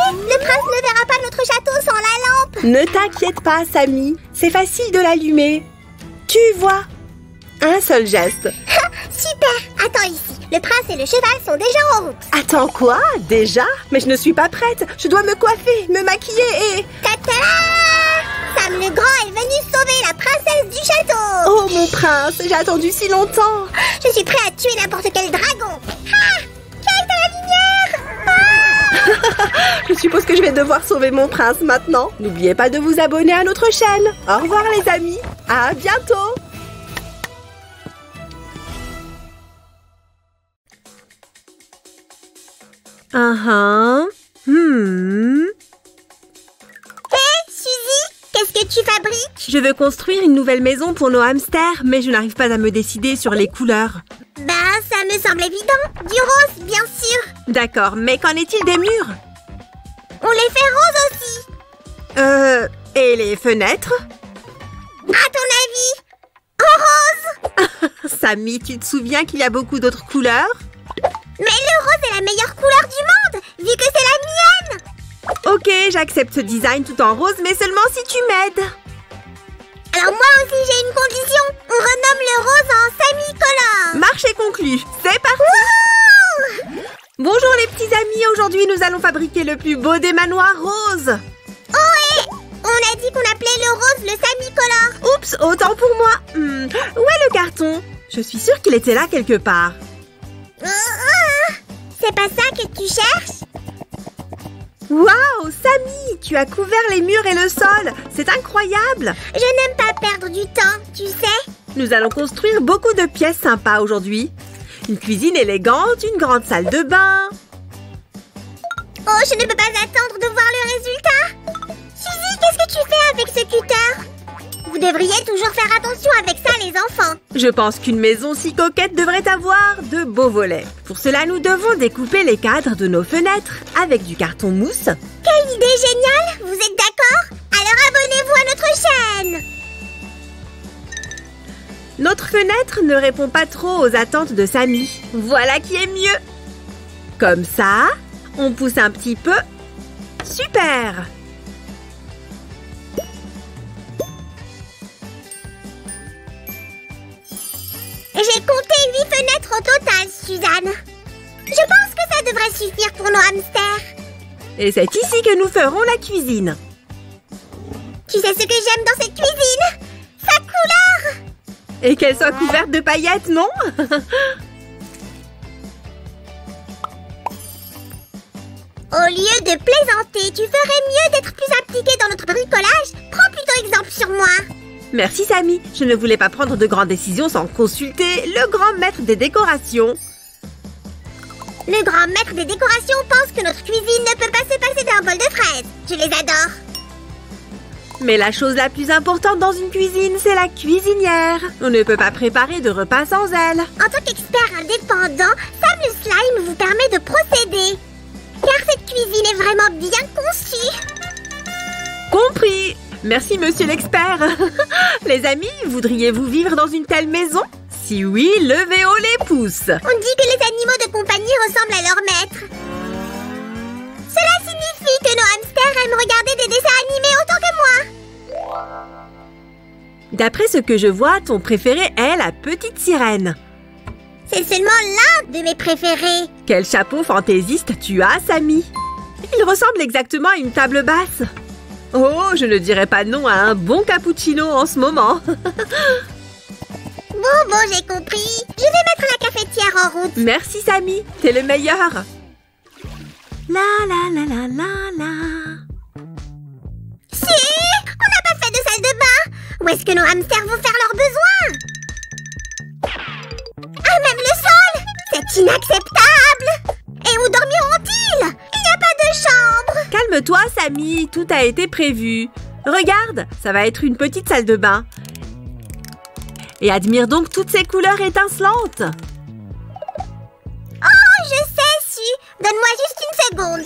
Speaker 1: Le prince ne verra pas notre château sans la lampe.
Speaker 3: Ne t'inquiète pas, Sammy. C'est facile de l'allumer. Tu vois, un seul geste.
Speaker 1: Super. Attends ici. Le prince et le cheval sont déjà en route.
Speaker 3: Attends quoi? Déjà? Mais je ne suis pas prête. Je dois me coiffer, me maquiller et...
Speaker 1: Ta-ta! Sam le Grand est venu sauver la princesse du château.
Speaker 3: Oh mon prince, j'ai attendu si longtemps.
Speaker 1: Je suis prêt à tuer n'importe quel dragon. Ah! Quelle de la lumière! Ah!
Speaker 3: Je suppose que je vais devoir sauver mon prince maintenant. N'oubliez pas de vous abonner à notre chaîne. Au revoir les amis. À bientôt.
Speaker 1: Hé, Suzy, qu'est-ce que tu fabriques?
Speaker 3: Je veux construire une nouvelle maison pour nos hamsters, mais je n'arrive pas à me décider sur les couleurs.
Speaker 1: Ben, ça me semble évident. Du rose, bien sûr.
Speaker 3: D'accord, mais qu'en est-il des murs?
Speaker 1: On les fait roses aussi.
Speaker 3: Et les fenêtres?
Speaker 1: À ton avis? En rose?
Speaker 3: Sammy, tu te souviens qu'il y a beaucoup d'autres couleurs?
Speaker 1: Mais le rose est la meilleure couleur du monde, vu que c'est la mienne.
Speaker 3: Ok, j'accepte ce design tout en rose, mais seulement si tu m'aides.
Speaker 1: Alors moi aussi, j'ai une condition. On renomme le rose en Samicolor.
Speaker 3: Marché conclu, c'est parti.
Speaker 1: Wouhou!
Speaker 3: Bonjour les petits amis, aujourd'hui nous allons fabriquer le plus beau des manoirs roses.
Speaker 1: Oh, et on a dit qu'on appelait le rose le Samicolor.
Speaker 3: Oups, autant pour moi. Où est le carton? Je suis sûre qu'il était là quelque part.
Speaker 1: C'est pas ça que tu cherches?
Speaker 3: Waouh, Sammy, tu as couvert les murs et le sol. C'est incroyable.
Speaker 1: Je n'aime pas perdre du temps, tu sais.
Speaker 3: Nous allons construire beaucoup de pièces sympas aujourd'hui. Une cuisine élégante, une grande salle de bain.
Speaker 1: Oh, je ne peux pas attendre de voir le résultat. Suzy, qu'est-ce que tu fais avec ce cutter? Vous devriez toujours faire attention avec ça, les enfants.
Speaker 3: Je pense qu'une maison si coquette devrait avoir de beaux volets. Pour cela, nous devons découper les cadres de nos fenêtres avec du carton mousse.
Speaker 1: Quelle idée géniale! Vous êtes d'accord? Alors abonnez-vous à notre chaîne.
Speaker 3: Notre fenêtre ne répond pas trop aux attentes de Sammy. Voilà qui est mieux. Comme ça, on pousse un petit peu. Super!
Speaker 1: J'ai compté 8 fenêtres au total, Suzanne. Je pense que ça devrait suffire pour nos hamsters.
Speaker 3: Et c'est ici que nous ferons la cuisine.
Speaker 1: Tu sais ce que j'aime dans cette cuisine? Sa couleur!
Speaker 3: Et qu'elle soit couverte de paillettes, non?
Speaker 1: Au lieu de plaisanter, tu ferais mieux d'être plus impliqué dans notre bricolage. Prends plutôt exemple sur moi.
Speaker 3: Merci, Sammy. Je ne voulais pas prendre de grandes décisions sans consulter le grand maître des décorations.
Speaker 1: Le grand maître des décorations pense que notre cuisine ne peut pas se passer d'un bol de fraises. Je les adore.
Speaker 3: Mais la chose la plus importante dans une cuisine, c'est la cuisinière. On ne peut pas préparer de repas sans elle.
Speaker 1: En tant qu'expert indépendant, Sam le Slime vous permet de procéder. Car cette cuisine est vraiment bien conçue.
Speaker 3: Compris. Merci, monsieur l'expert. Les amis, voudriez-vous vivre dans une telle maison? Si oui, levez haut les pouces.
Speaker 1: On dit que les animaux de compagnie ressemblent à leur maître. Cela signifie que nos hamsters hamsters aiment regarder des dessins animés autant que moi.
Speaker 3: D'après ce que je vois, ton préféré est la petite sirène.
Speaker 1: C'est seulement l'un de mes préférés.
Speaker 3: Quel chapeau fantaisiste tu as, Sammy! Il ressemble exactement à une table basse. Oh, je ne dirais pas non à un bon cappuccino en ce moment.
Speaker 1: Bon, j'ai compris. Je vais mettre la cafetière en route.
Speaker 3: Merci, Sammy. T'es le meilleur. La la la la la la.
Speaker 1: Si, on n'a pas fait de salle de bain. Où est-ce que nos hamsters vont faire leurs besoins? Ah, même le sol! C'est inacceptable! Et où dormiront-ils? Il n'y a pas de chambre!
Speaker 3: Calme-toi, Sammy. Tout a été prévu. Regarde, ça va être une petite salle de bain. Et admire donc toutes ces couleurs étincelantes.
Speaker 1: Oh, je sais, Su. Donne-moi juste une seconde.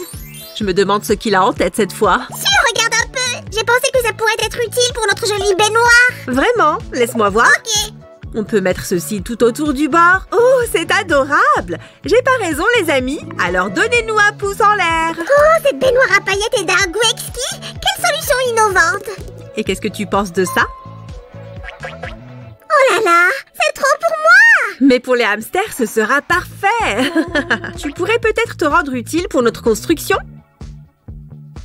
Speaker 3: Je me demande ce qu'il a en tête cette fois.
Speaker 1: Su, regarde un peu. J'ai pensé que ça pourrait être utile pour notre jolie baignoire.
Speaker 3: Vraiment? Laisse-moi voir.
Speaker 1: Ok.
Speaker 3: On peut mettre ceci tout autour du bord. Oh, c'est adorable! J'ai pas raison, les amis. Alors donnez-nous un pouce en l'air.
Speaker 1: Oh, cette baignoire à paillettes est d'un goût exquis. Quelle solution innovante.
Speaker 3: Et qu'est-ce que tu penses de ça?
Speaker 1: Oh là là, c'est trop pour moi.
Speaker 3: Mais pour les hamsters, ce sera parfait. Tu pourrais peut-être te rendre utile pour notre construction?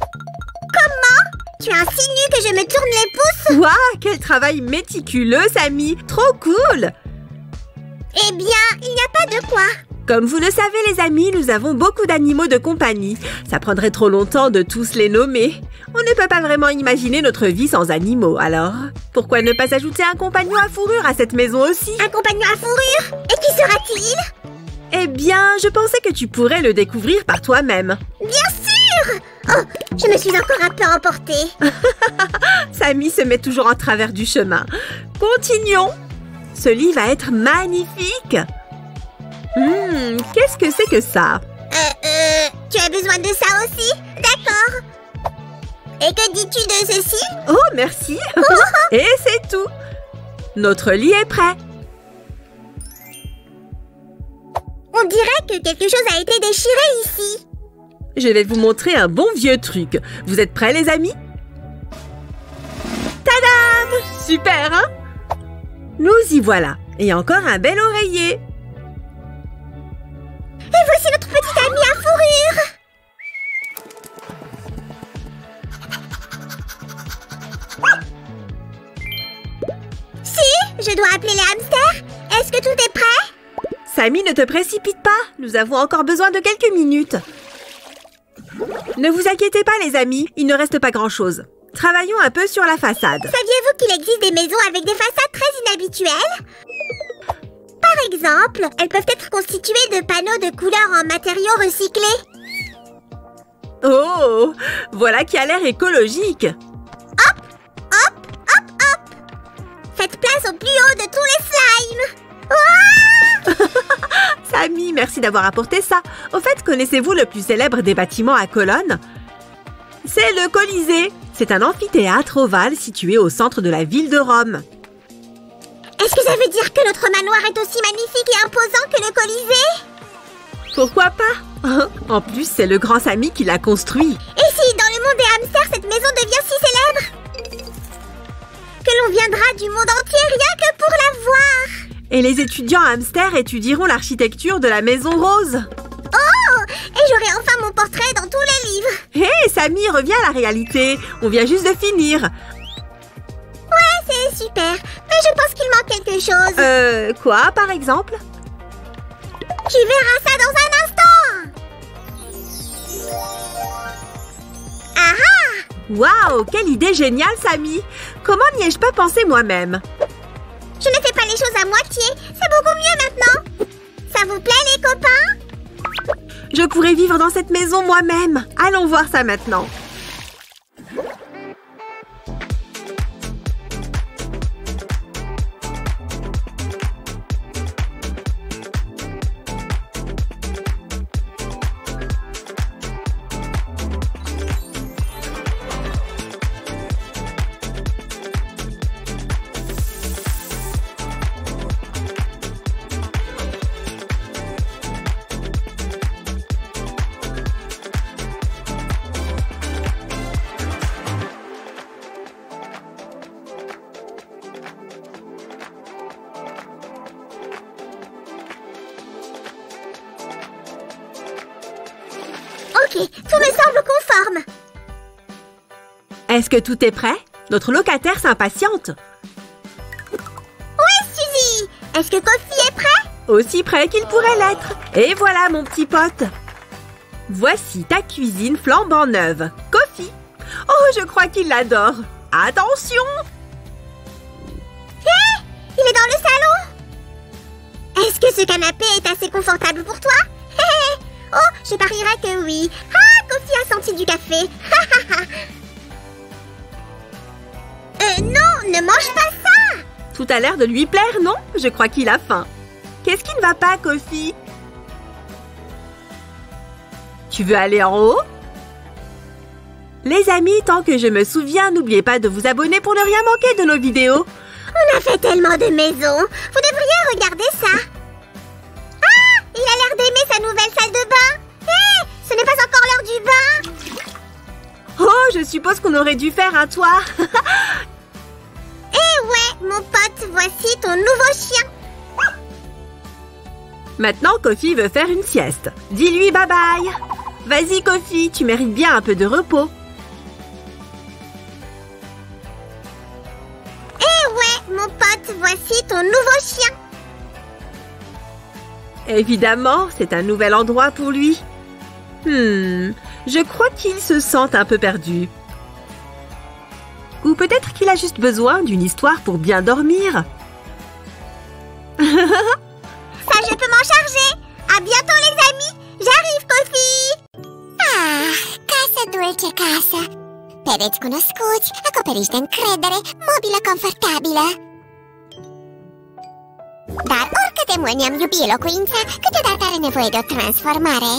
Speaker 1: Comment? Tu insinues que je me tourne les pouces?
Speaker 3: Waouh, quel travail méticuleux, Sammy! Trop cool!
Speaker 1: Eh bien, il n'y a pas de quoi.
Speaker 3: Comme vous le savez, les amis, nous avons beaucoup d'animaux de compagnie. Ça prendrait trop longtemps de tous les nommer. On ne peut pas vraiment imaginer notre vie sans animaux, alors pourquoi ne pas ajouter un compagnon à fourrure à cette maison aussi?
Speaker 1: Un compagnon à fourrure? Et qui sera-t-il?
Speaker 3: Eh bien, je pensais que tu pourrais le découvrir par toi-même.
Speaker 1: Bien sûr! Oh, je me suis encore un peu emportée.
Speaker 3: Sammy se met toujours en travers du chemin. Continuons. Ce lit va être magnifique. Qu'est-ce que c'est que ça?
Speaker 1: Tu as besoin de ça aussi? D'accord. Et que dis-tu de ceci?
Speaker 3: Oh, merci. Et c'est tout. Notre lit est prêt.
Speaker 1: On dirait que quelque chose a été déchiré ici.
Speaker 3: Je vais vous montrer un bon vieux truc. Vous êtes prêts, les amis? Tadam! Super, hein? Nous y voilà. Et encore un bel oreiller.
Speaker 1: Et voici notre petit ami à fourrure. Si, je dois appeler les hamsters. Est-ce que tout est prêt?
Speaker 3: Sammy, ne te précipite pas. Nous avons encore besoin de quelques minutes. Ne vous inquiétez pas, les amis. Il ne reste pas grand-chose. Travaillons un peu sur la façade.
Speaker 1: Saviez-vous qu'il existe des maisons avec des façades très inhabituelles? Par exemple, elles peuvent être constituées de panneaux de couleur en matériaux recyclés.
Speaker 3: Oh, voilà qui a l'air écologique.
Speaker 1: Hop, hop, hop, hop. Faites place au plus haut de tous les slimes.
Speaker 3: Sammy, merci d'avoir apporté ça. Au fait, connaissez-vous le plus célèbre des bâtiments à Cologne? C'est le Colisée. C'est un amphithéâtre ovale situé au centre de la ville de Rome.
Speaker 1: Est-ce que ça veut dire que notre manoir est aussi magnifique et imposant que le Colisée?
Speaker 3: Pourquoi pas? En plus, c'est le grand Sammy qui l'a construit.
Speaker 1: Et si, dans le monde des hamsters, cette maison devient si célèbre que l'on viendra du monde entier rien que pour la voir.
Speaker 3: Et les étudiants hamsters étudieront l'architecture de la Maison Rose.
Speaker 1: Oh! Et j'aurai enfin mon portrait dans tous les livres.
Speaker 3: Hé, Sammy, reviens à la réalité. On vient juste de finir.
Speaker 1: Ouais, c'est super. Mais je pense qu'il manque quelque chose.
Speaker 3: Quoi, par exemple?
Speaker 1: Tu verras ça dans un instant. Ah ah!
Speaker 3: Waouh, quelle idée géniale, Sammy. Comment n'y ai-je pas pensé moi-même?
Speaker 1: Je ne fais pas les choses à moitié. C'est beaucoup mieux maintenant. Ça vous plaît, les copains?
Speaker 3: Je pourrais vivre dans cette maison moi-même. Allons voir ça maintenant.
Speaker 1: Ok, tout me semble conforme.
Speaker 3: Est-ce que tout est prêt? Notre locataire s'impatiente.
Speaker 1: Ouais, Suzy! Est-ce que Kofi est prêt?
Speaker 3: Aussi prêt qu'il pourrait l'être. Et voilà, mon petit pote. Voici ta cuisine flambant neuve. Kofi. Oh, je crois qu'il l'adore. Attention!
Speaker 1: Hé! Il est dans le salon? Est-ce que ce canapé est assez confortable pour toi? Hé! Oh, je parierais que oui. Ah, Kofi a senti du café. Non, ne mange pas ça!
Speaker 3: Tout a l'air de lui plaire, non? Je crois qu'il a faim. Qu'est-ce qui ne va pas, Kofi? Tu veux aller en haut? Les amis, tant que je me souviens, n'oubliez pas de vous abonner pour ne rien manquer de nos vidéos.
Speaker 1: On a fait tellement de maisons. Vous devriez regarder ça. Ah! Il a l'air d'aimer sa nouvelle salle de bain. Hé! Ce n'est pas encore l'heure du bain.
Speaker 3: Oh, je suppose qu'on aurait dû faire un toit.
Speaker 1: Eh ouais, mon pote, voici ton nouveau chien.
Speaker 3: Maintenant, Kofi veut faire une sieste. Dis-lui bye-bye. Vas-y, Kofi, tu mérites bien un peu de repos.
Speaker 1: Eh ouais, mon pote, voici ton nouveau chien.
Speaker 3: Évidemment, c'est un nouvel endroit pour lui. Je crois qu'il se sent un peu perdu. Ou peut-être qu'il a juste besoin d'une histoire pour bien dormir.
Speaker 1: Ça, je peux m'en charger. À bientôt, les amis. J'arrive, Kofi. Ah, casă dulce casă. Pereți cunoscuți, acoperiș de încredere, mobilă confortabilă. Dar oricât de mult ne-am iubit locuința, câteodată are nevoie de o transformare.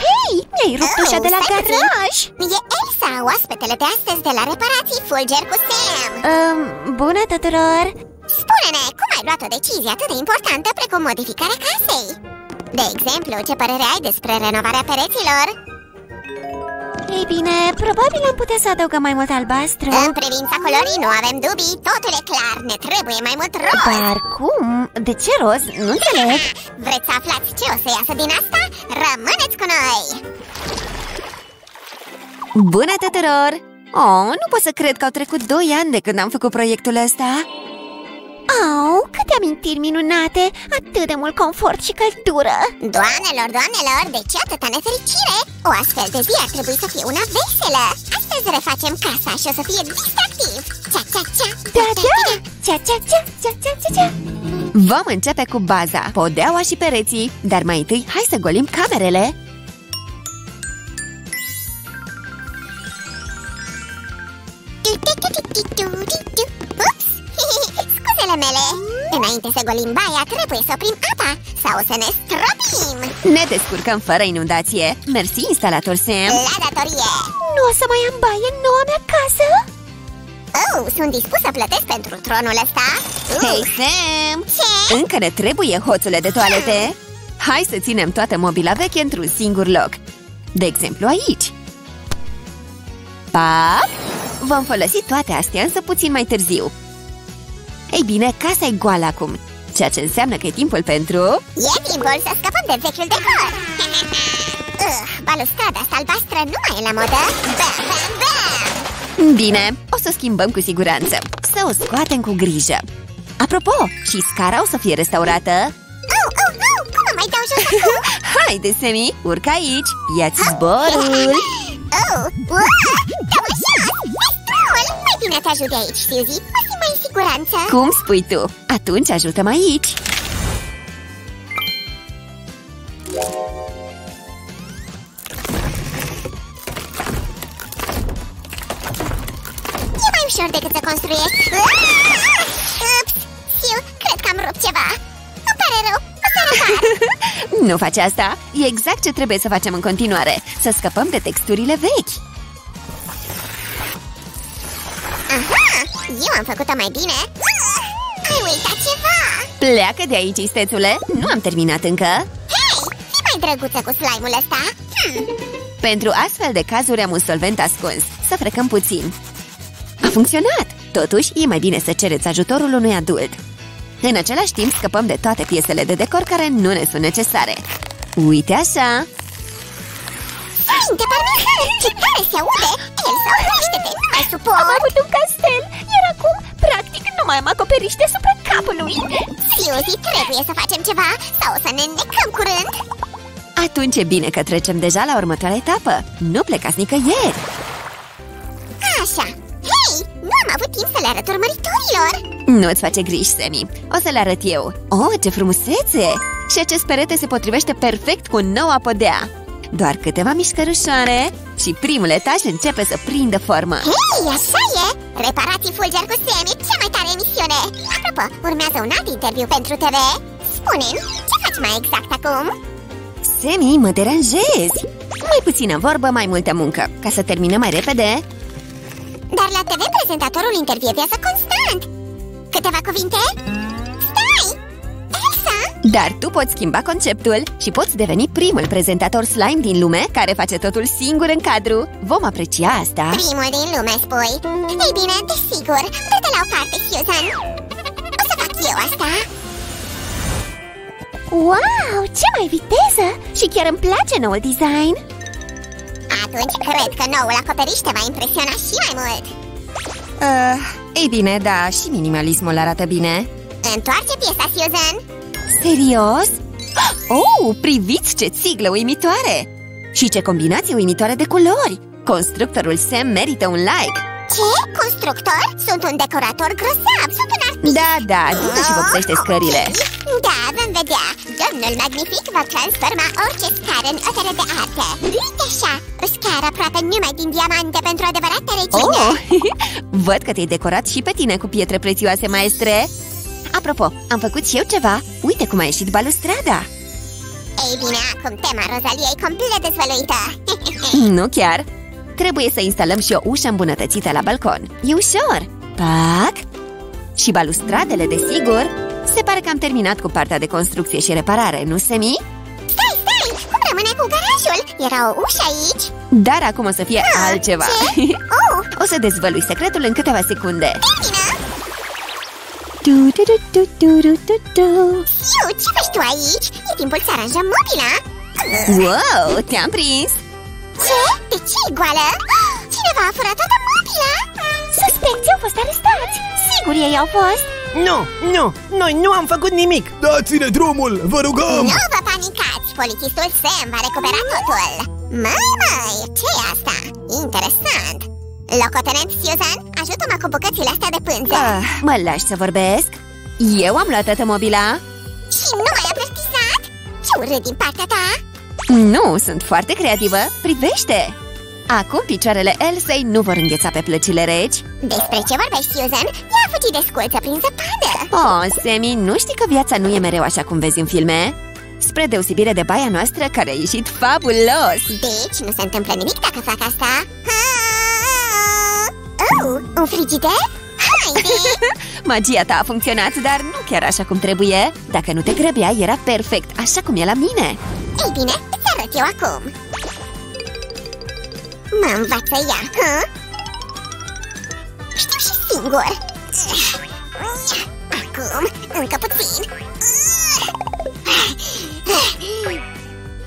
Speaker 1: Hei, mi-ai rupt ușa de la garaj. E Elsa, oaspetele de astăzi de la reparații Fulger cu Sam.
Speaker 4: Bună tuturor!
Speaker 1: Spune-ne, cum ai luat o decizie atât de importantă precum modificarea casei? De exemplu, ce părere ai despre renovarea pereților?
Speaker 4: Ei bine, probabil am putea să adăugăm mai mult albastru.
Speaker 1: În privința colorii nu avem dubii, totul e clar, ne trebuie mai mult roz.
Speaker 4: Dar cum? De ce roz? Nu înțeleg.
Speaker 1: Vreți să aflați ce o să iasă din asta? Rămâneți cu noi!
Speaker 4: Bună tuturor! Oh, nu pot să cred că au trecut 2 ani de când am făcut proiectul ăsta. Oh, câte amintiri minunate! Atât de mult confort și căldură!
Speaker 1: Doamnelor, doamnelor, de ce atâta nefericire? O astfel de zi ar trebui să fie una veselă. Astăzi refacem casa și o să fie distractiv. Cia-cia-cia!
Speaker 4: Da-da! Cia-cia-cia! Vom începe cu baza, podeaua și pereții. Dar mai întâi, hai să golim camerele.
Speaker 1: Ups! Scuzele mele! Înainte să golim baia, trebuie să oprim apa sau să ne stropim!
Speaker 4: Ne descurcăm fără inundație. Mersi, instalator Sam.
Speaker 1: La datorie!
Speaker 4: Nu o să mai am baie în noua mea casă?
Speaker 1: Oh, sunt dispus să plătesc pentru tronul ăsta?
Speaker 4: Hei, Sam!
Speaker 1: Ce?
Speaker 4: Încă ne trebuie hoțule de toalete. Hai să ținem toată mobila veche într-un singur loc. De exemplu aici. Pac! Vom folosi toate astea, însă puțin mai târziu. Ei bine, casa e goală acum, ceea ce înseamnă că e timpul pentru...
Speaker 1: E timpul să scăpăm de vechiul decor! Balustrada asta albastră nu mai e la modă! Bam, bam, bam!
Speaker 4: Bine, o să schimbăm cu siguranță. Să o scoatem cu grijă. Apropo, și scara o să fie restaurată.
Speaker 1: Cum mă mai dau jos acum?
Speaker 4: Haide, Sammy, urcă aici, ia-ți zborul.
Speaker 1: Dă-mă jos! Destrul! Mai bine te ajut de aici, Suzy. Mă simt mai în siguranță.
Speaker 4: Cum spui tu? Atunci ajută-mă aici.
Speaker 1: E mai ușor decât să construiesc. Ups! Siu, cred că am rupt ceva. Îmi pare rău, o să repar.
Speaker 4: Nu faci asta. E exact ce trebuie să facem în continuare. Să scăpăm de texturile vechi.
Speaker 1: Aha! Eu am făcut-o mai bine. Ai uitat ceva.
Speaker 4: Pleacă de aici, istețule. Nu am terminat încă.
Speaker 1: Hei, fii mai drăguță cu slime-ul ăsta.
Speaker 4: Pentru astfel de cazuri am un solvent ascuns. Să frecăm puțin. A funcționat! Totuși, e mai bine să cereți ajutorul unui adult. În același timp, scăpăm de toate piesele de decor care nu ne sunt necesare. Uite așa!
Speaker 1: Părinte parmesan, ce tare se aude! Elsa, oprește-te, nu mai suport!
Speaker 4: Am avut un castel, iar acum, practic, nu mai am acoperiș deasupra capului.
Speaker 1: Suzy, trebuie să facem ceva sau o să ne înnecăm curând.
Speaker 4: Atunci e bine că trecem deja la următoarea etapă. Nu plecați nicăieri.
Speaker 1: Așa. Hei, nu am avut timp să le arăt urmăritorilor.
Speaker 4: Nu-ți face griji, Sammy. O să le arăt eu. Oh, ce frumusețe! Și acest perete se potrivește perfect cu noua podea. Doar câteva mișcări ușoare și primul etaj începe să prindă formă.
Speaker 1: Hei, așa e! Reparații Fulger cu Sammy, cea mai tare emisiune. Apropo, urmează un alt interviu pentru TV. Spune-mi, ce faci mai exact acum?
Speaker 4: Sammy, mă deranjezi! Mai puțină vorbă, mai multă muncă. Ca să terminăm mai repede.
Speaker 1: Dar la TV prezentatorul intervievează constant. Câteva cuvinte? Stai! Elsa?
Speaker 4: Dar tu poți schimba conceptul și poți deveni primul prezentator slime din lume care face totul singur în cadru. Vom aprecia asta.
Speaker 1: Primul din lume, spui? Ei bine, desigur. Dă-te la o parte, Susan. O să fac eu asta.
Speaker 4: Wow, ce mai viteză! Și chiar îmi place noul design.
Speaker 1: Atunci cred că noul acoperiș te va impresiona și mai mult.
Speaker 4: Ei bine, da, și minimalismul arată bine.
Speaker 1: Întoarce piesa, Susan.
Speaker 4: Serios? Oh, priviți ce țiglă uimitoare! Și ce combinație uimitoare de culori! Constructorul Sam merită un like!
Speaker 1: Ce? Constructor? Sunt un decorator grozav, sunt un artist.
Speaker 4: Da, du-te și vopsește scările.
Speaker 1: Da, vom vedea. Domnul magnific va transforma orice scară în operă de artă. Uite așa, o scară aproape numai din diamante pentru adevărată regină.
Speaker 4: Oh, văd că te-ai decorat și pe tine cu pietre prețioase, maestre. Apropo, am făcut și eu ceva. Uite cum a ieșit balustrada.
Speaker 1: Ei bine, acum tema Rozaliei e complet dezvăluită.
Speaker 4: Nu chiar. Trebuie să instalăm și o ușă îmbunătățită la balcon. E ușor. Pac! Și balustradele, desigur. Se pare că am terminat cu partea de construcție și reparare, nu, Sammy?
Speaker 1: Stai! Cum rămâne cu garajul? Era o ușă aici?
Speaker 4: Dar acum o să fie altceva.
Speaker 1: Ce? Oh!
Speaker 4: O să dezvălui secretul în câteva secunde.
Speaker 1: Termină! Siu, ce faci tu aici? E timpul să aranjăm mobila.
Speaker 4: Wow, te-am prins!
Speaker 1: Ce? De ce e goală? Cineva a furat toată mobila? Suspecții au fost arestați. Sigur ei au fost.
Speaker 5: Nu, noi nu am făcut nimic.
Speaker 6: Dați-ne drumul, vă rugăm!
Speaker 1: Nu vă panicați, polițistul Sam va recupera totul. Mai, ce e asta? Interesant. Locotenent Susan, ajută-mă cu bucățile astea de pânză.
Speaker 4: Mă lași să vorbesc? Eu am luat toată mobila.
Speaker 1: Și nu m-ai avertizat? Ce urât din partea ta.
Speaker 4: Nu, sunt foarte creativă. Privește! Acum picioarele Elsei nu vor îngheța pe plăcile reci.
Speaker 1: Despre ce vorbești, Susan? Ea a fugit de sculță prin zăpadă.
Speaker 4: Oh, Sammy, nu știi că viața nu e mereu așa cum vezi în filme? Spre deosebire de baia noastră, care a ieșit fabulos.
Speaker 1: Deci nu se întâmplă nimic dacă fac asta? Un frigider? Haide!
Speaker 4: Magia ta a funcționat, dar nu chiar așa cum trebuie. Dacă nu te grăbea, era perfect, așa cum e la mine.
Speaker 1: Ei bine, îți arăt eu acum. Mă învață ea, hă? Știu și singur. Acum, încă puțin.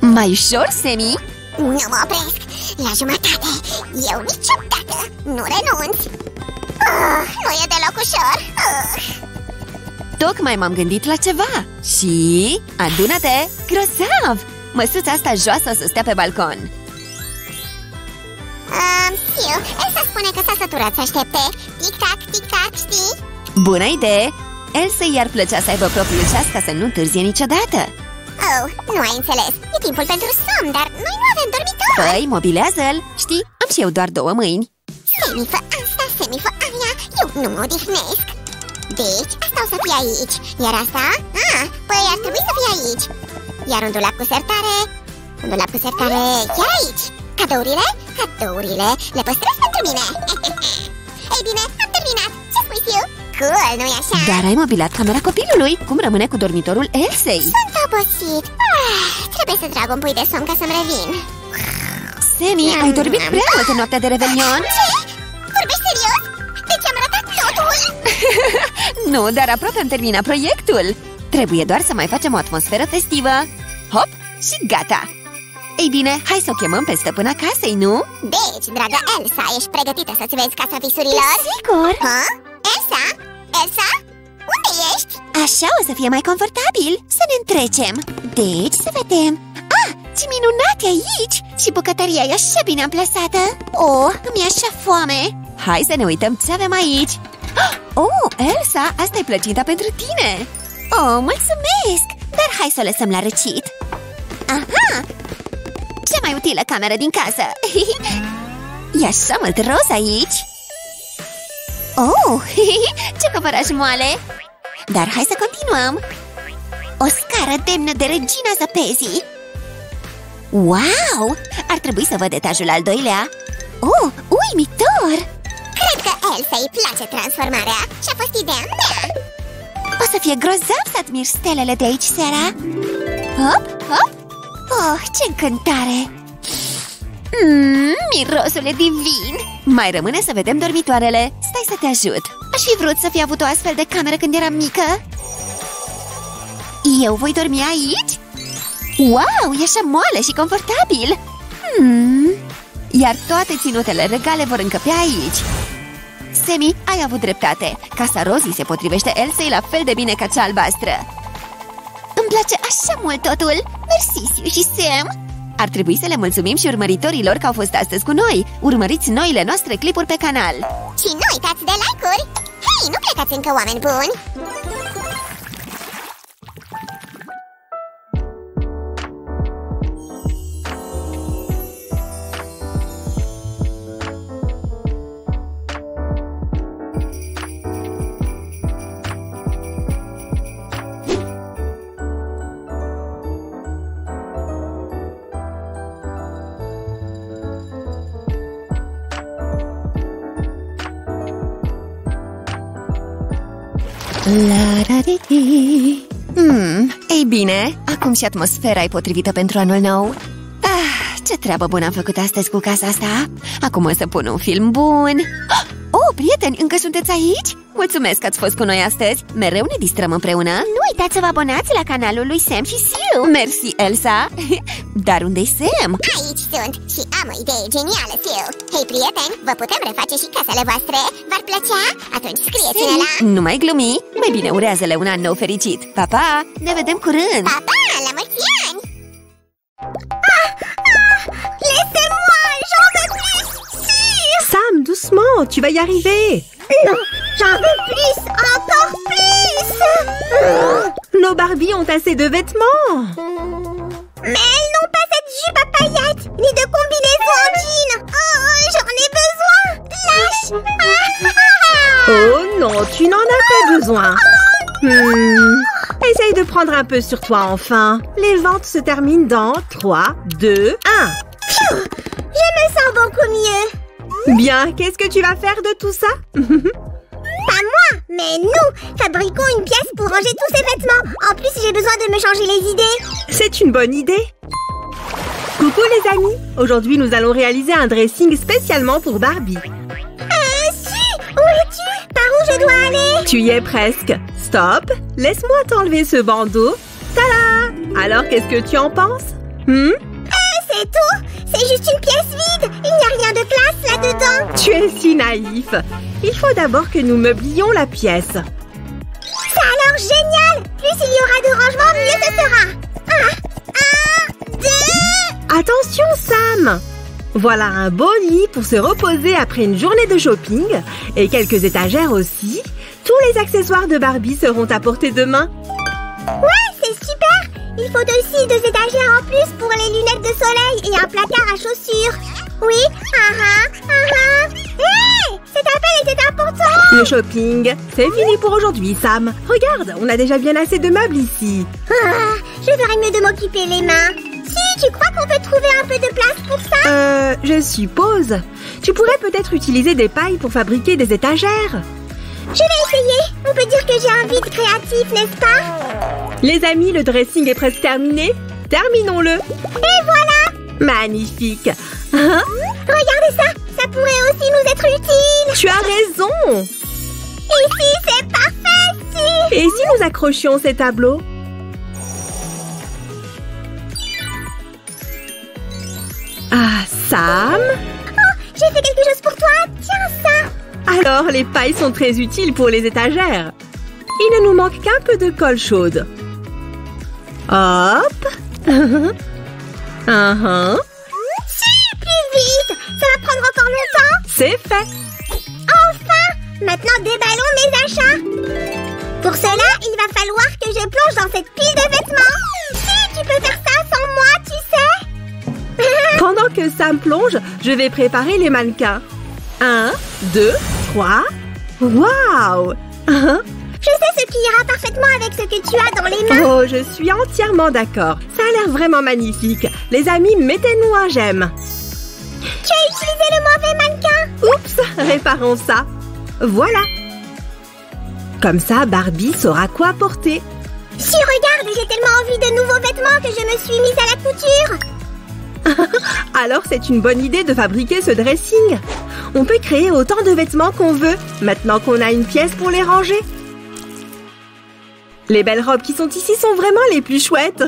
Speaker 4: Mai ușor, Sammy?
Speaker 1: Nu mă opresc. La jumătate. Eu niciodată nu renunț. Nu e deloc ușor.
Speaker 4: Tocmai m-am gândit la ceva. Și... adună-te! Grozav! Măsuța asta joasă o să stea pe balcon.
Speaker 1: Siu, Elsa spune că s-a săturat să aștepte. Tic-tac, tic-tac, știi?
Speaker 4: Bună idee! Elsa i-ar plăcea să aibă propriul ceas ca să nu întârzie niciodată.
Speaker 1: Oh, nu ai înțeles. E timpul pentru somn, dar noi nu avem dormitor.
Speaker 4: Păi, mobilează-l! Știi, am și eu doar 2 mâini.
Speaker 1: Semi fă asta, semi fă aia. Eu nu mă odihnesc. Deci, asta o să fie aici. Iar asta? Păi ar trebui să fie aici. Iar un dulap cu sertare. Un dulap cu sertare chiar aici. Cadourile? Cadourile le păstrez pentru mine. Ei bine, am terminat. Ce spui, Fiu? Cool, nu-i așa?
Speaker 4: Dar ai mobilat camera copilului. Cum rămâne cu dormitorul Elsei?
Speaker 1: Sunt obosit. Trebuie să trag un pui de somn ca să-mi revin.
Speaker 4: Sammy, ai dormit prea mult în noaptea de Revelion?
Speaker 1: Ce? Vorbești serios? Deci am ratat totul?
Speaker 4: Nu, dar aproape am terminat proiectul. Trebuie doar să mai facem o atmosferă festivă. Hop, și gata. Ei bine, hai să o chemăm pe stăpâna casei, nu?
Speaker 1: Deci, dragă Elsa, ești pregătită să-ți vezi casa visurilor? Sigur! Ha? Elsa? Elsa? Unde ești?
Speaker 4: Așa o să fie mai confortabil. Să ne întrecem. Deci, să vedem. Ah, ce minunat e aici! Și bucătăria e așa bine amplasată. Oh, mi-e așa foame. Hai să ne uităm ce avem aici. Oh, Elsa, asta e plăcinta pentru tine. Oh, mulțumesc! Dar hai să o lăsăm la răcit. Aha! Cea mai utilă cameră din casă. E așa mult roz aici. Oh, ce căpăraș moale! Dar hai să continuăm. O scară demnă de regina zăpezii. Wow! Ar trebui să văd etajul al doilea. Oh, uimitor!
Speaker 1: Cred că Elsa îi place transformarea și a fost ideea mea.
Speaker 4: O să fie grozav să admiri stelele de aici seara. Hop, hop! Oh, ce încântare! Mirosul e divin! Mai rămâne să vedem dormitoarele. Stai să te ajut. Aș fi vrut să fi avut o astfel de cameră când eram mică. Eu voi dormi aici? Wow, e așa moale și confortabil! Iar toate ținutele regale vor încăpea aici. Semi, ai avut dreptate. Casa Rosie se potrivește Elsei la fel de bine ca cea albastră. Îmi place așa mult totul. Mersi, Sue și Sam. Ar trebui să le mulțumim și urmăritorilor că au fost astăzi cu noi. Urmăriți noile noastre clipuri pe canal.
Speaker 1: Și nu uitați de like-uri. Hei, nu plecați încă, oameni buni.
Speaker 4: Ei bine, acum și atmosfera e potrivită pentru anul nou. Ce treabă bună am făcut astăzi cu casa asta. Acum o să pun un film bun. Oh, prieteni, încă sunteți aici? Mulțumesc că ați fost cu noi astăzi. Mereu ne distrăm împreună.
Speaker 1: Nu uitați să vă abonați la canalul lui Sam și Sue.
Speaker 4: Mersi, Elsa. Dar unde-i Sam?
Speaker 1: Aici sunt și am o idee genială, Sue. Hei, prieteni, vă putem reface și casele voastre. V-ar plăcea? Atunci scrieți-ne la...
Speaker 4: Nu mai glumi. Mai bine urează-le un an nou fericit. Pa, pa! Ne vedem curând.
Speaker 1: Pa, pa! La mulți ani! Laissez-moi! J'en veux plus!
Speaker 3: Sam, doucement, tu vas y arriver.
Speaker 1: Non, j'en veux plus! Encore plus!
Speaker 3: Nos Barbies ont assez de vêtements.
Speaker 1: Mais elles n'ont pas cette jupe à paillettes, ni de combinaison en jean. Oh, j'en ai besoin! Lâche!
Speaker 3: Oh non, tu n'en as pas besoin. Essaye de prendre un peu sur toi enfin. Les ventes se terminent dans 3, 2, 1.
Speaker 1: Je me sens beaucoup mieux.
Speaker 3: Bien, qu'est-ce que tu vas faire de tout ça?
Speaker 1: Pas moi, mais nous fabriquons une pièce pour ranger tous ces vêtements. En plus, j'ai besoin de me changer les idées.
Speaker 3: C'est une bonne idée. Coucou les amis. Aujourd'hui, nous allons réaliser un dressing spécialement pour Barbie.
Speaker 1: Sue, où es-tu? Par où je dois aller?
Speaker 3: Tu y es presque. Stop. Laisse-moi t'enlever ce bandeau. Tada! Alors, qu'est-ce que tu en penses?
Speaker 1: C'est tout? C'est juste une pièce vide. Il n'y a rien de classe là-dedans.
Speaker 3: Tu es si naïf. Il faut d'abord que nous meublions la pièce.
Speaker 1: Ça a l'air génial. Plus il y aura de rangements, mieux ce sera. 1, 2...
Speaker 3: Attention, Sam! Voilà un beau lit pour se reposer après une journée de shopping et quelques étagères aussi. Tous les accessoires de Barbie seront à portée de main.
Speaker 1: Ouais, c'est super. Il faut aussi 2 étagères en plus pour les lunettes de soleil et un placard à chaussures. Oui, Hey, cet appel était important.
Speaker 3: Le shopping, c'est fini pour aujourd'hui, Sam. Regarde, on a déjà bien assez de meubles ici.
Speaker 1: Je ferais mieux de m'occuper les mains. Si, tu crois qu'on peut trouver un peu de place pour ça?
Speaker 3: Je suppose. Tu pourrais peut-être utiliser des pailles pour fabriquer des étagères.
Speaker 1: Je vais essayer. On peut dire que j'ai un vide créatif, n'est-ce pas?
Speaker 3: Les amis, le dressing est presque terminé. Terminons-le.
Speaker 1: Et voilà.
Speaker 3: Magnifique.
Speaker 1: Regardez ça. Ça pourrait aussi nous être utile.
Speaker 3: Tu as raison.
Speaker 1: Ici, c'est parfait, si.
Speaker 3: Et si nous accrochions ces tableaux? Sam?
Speaker 1: J'ai fait quelque chose pour toi. Tiens ça.
Speaker 3: Alors, les pailles sont très utiles pour les étagères. Il ne nous manque qu'un peu de colle chaude. Hop.
Speaker 1: Plus vite. Ça va prendre encore longtemps.
Speaker 3: C'est fait.
Speaker 1: Enfin. Maintenant, déballons mes achats. Pour cela, il va falloir que je plonge dans cette pile de vêtements. Si, tu peux faire ça sans moi, tu sais.
Speaker 3: Pendant que Sam plonge, je vais préparer les mannequins. 1, 2, 3. Waouh!
Speaker 1: Je sais ce qui ira parfaitement avec ce que tu as dans les mains.
Speaker 3: Oh, je suis entièrement d'accord. Ça a l'air vraiment magnifique. Les amis, mettez-nous un j'aime.
Speaker 1: Tu as utilisé le mauvais mannequin.
Speaker 3: Oups, réparons ça. Voilà. Comme ça, Barbie saura quoi porter.
Speaker 1: Si, regarde, j'ai tellement envie de nouveaux vêtements que je me suis mise à la couture.
Speaker 3: Alors, c'est une bonne idée de fabriquer ce dressing. On peut créer autant de vêtements qu'on veut, maintenant qu'on a une pièce pour les ranger. Les belles robes qui sont ici sont vraiment les plus chouettes.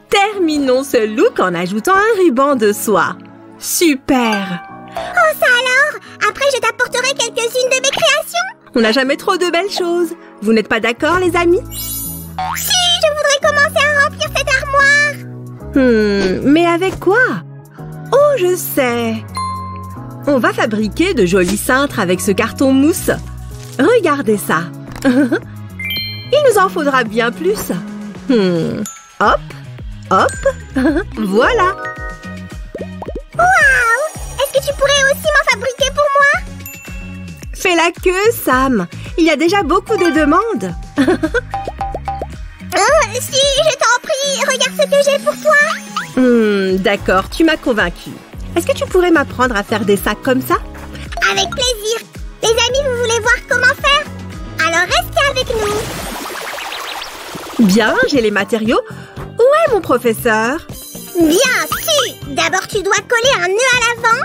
Speaker 3: Terminons ce look en ajoutant un ruban de soie. Super!
Speaker 1: Oh, ça alors? Après, je t'apporterai quelques-unes de mes créations.
Speaker 3: On n'a jamais trop de belles choses. Vous n'êtes pas d'accord, les amis?
Speaker 1: Si, je voudrais commencer à remplir cette armoire.
Speaker 3: Mais avec quoi? Oh, je sais. On va fabriquer de jolis cintres avec ce carton mousse. Regardez ça. Il nous en faudra bien plus. Hop, hop. Voilà.
Speaker 1: Waouh! Est-ce que tu pourrais aussi m'en fabriquer pour moi?
Speaker 3: Fais la queue, Sam. Il y a déjà beaucoup de demandes.
Speaker 1: Si, je t'en prie, regarde ce que j'ai pour toi.
Speaker 3: D'accord, tu m'as convaincue. Est-ce que tu pourrais m'apprendre à faire des sacs comme ça?
Speaker 1: Avec plaisir. Les amis, vous voulez voir comment faire? Alors restez avec nous.
Speaker 3: Bien, j'ai les matériaux. Où est mon professeur?
Speaker 1: Bien sûr. D'abord, tu dois coller un nœud à l'avant.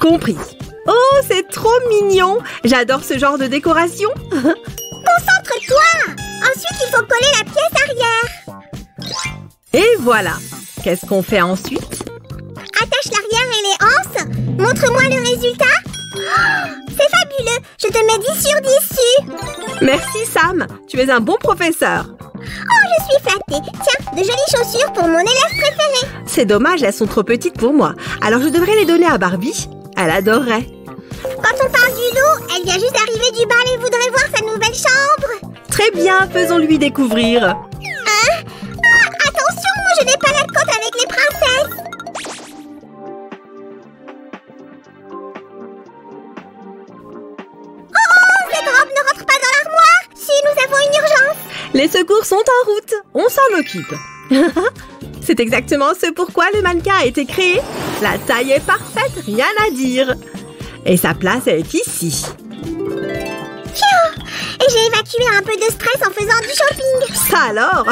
Speaker 3: Compris. Oh, c'est trop mignon. J'adore ce genre de décoration.
Speaker 1: Concentre-toi. Ensuite, il faut coller la pièce arrière.
Speaker 3: Et voilà. Qu'est-ce qu'on fait ensuite?
Speaker 1: Attache l'arrière et les anses. Montre-moi le résultat. Oh, c'est fabuleux. Je te mets 10 sur 10 dessus.
Speaker 3: Merci, Sam. Tu es un bon professeur.
Speaker 1: Oh, je suis flattée. Tiens, de jolies chaussures pour mon élève préféré.
Speaker 3: C'est dommage, elles sont trop petites pour moi. Alors je devrais les donner à Barbie. Elle adorerait.
Speaker 1: Quand on parle du loup, elle vient juste d'arriver du bal et voudrait voir sa nouvelle chambre.
Speaker 3: Très bien, faisons-lui découvrir.
Speaker 1: Attention, je n'ai pas la cote avec les princesses. Oh, cette robe ne rentre pas dans l'armoire. Si, nous avons une urgence.
Speaker 3: Les secours sont en route. On s'en occupe. C'est exactement ce pourquoi le mannequin a été créé. La taille est parfaite, rien à dire. Et sa place est ici.
Speaker 1: Et j'ai évacué un peu de stress en faisant du shopping.
Speaker 3: Ça alors?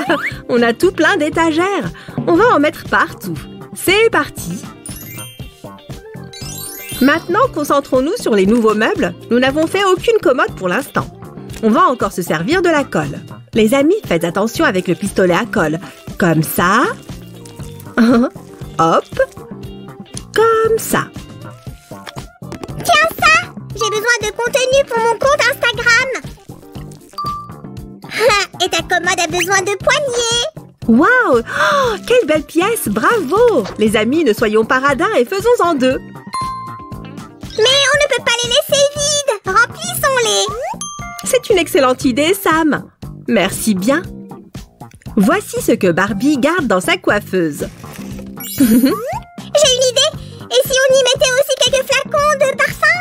Speaker 3: On a tout plein d'étagères. On va en mettre partout. C'est parti. Maintenant, concentrons-nous sur les nouveaux meubles. Nous n'avons fait aucune commode pour l'instant. On va encore se servir de la colle. Les amis, faites attention avec le pistolet à colle. Comme ça. Hop. Comme ça.
Speaker 1: Tiens ça. J'ai besoin de contenu pour mon compte Instagram. Et ta commode a besoin de poignées.
Speaker 3: Waouh! Oh, quelle belle pièce! Bravo! Les amis, ne soyons pas radins et faisons-en deux.
Speaker 1: Mais on ne peut pas les laisser vides. Remplissons-les.
Speaker 3: C'est une excellente idée, Sam. Merci bien. Voici ce que Barbie garde dans sa coiffeuse.
Speaker 1: J'ai une idée. Et si on y mettait aussi quelques flacons de parfum?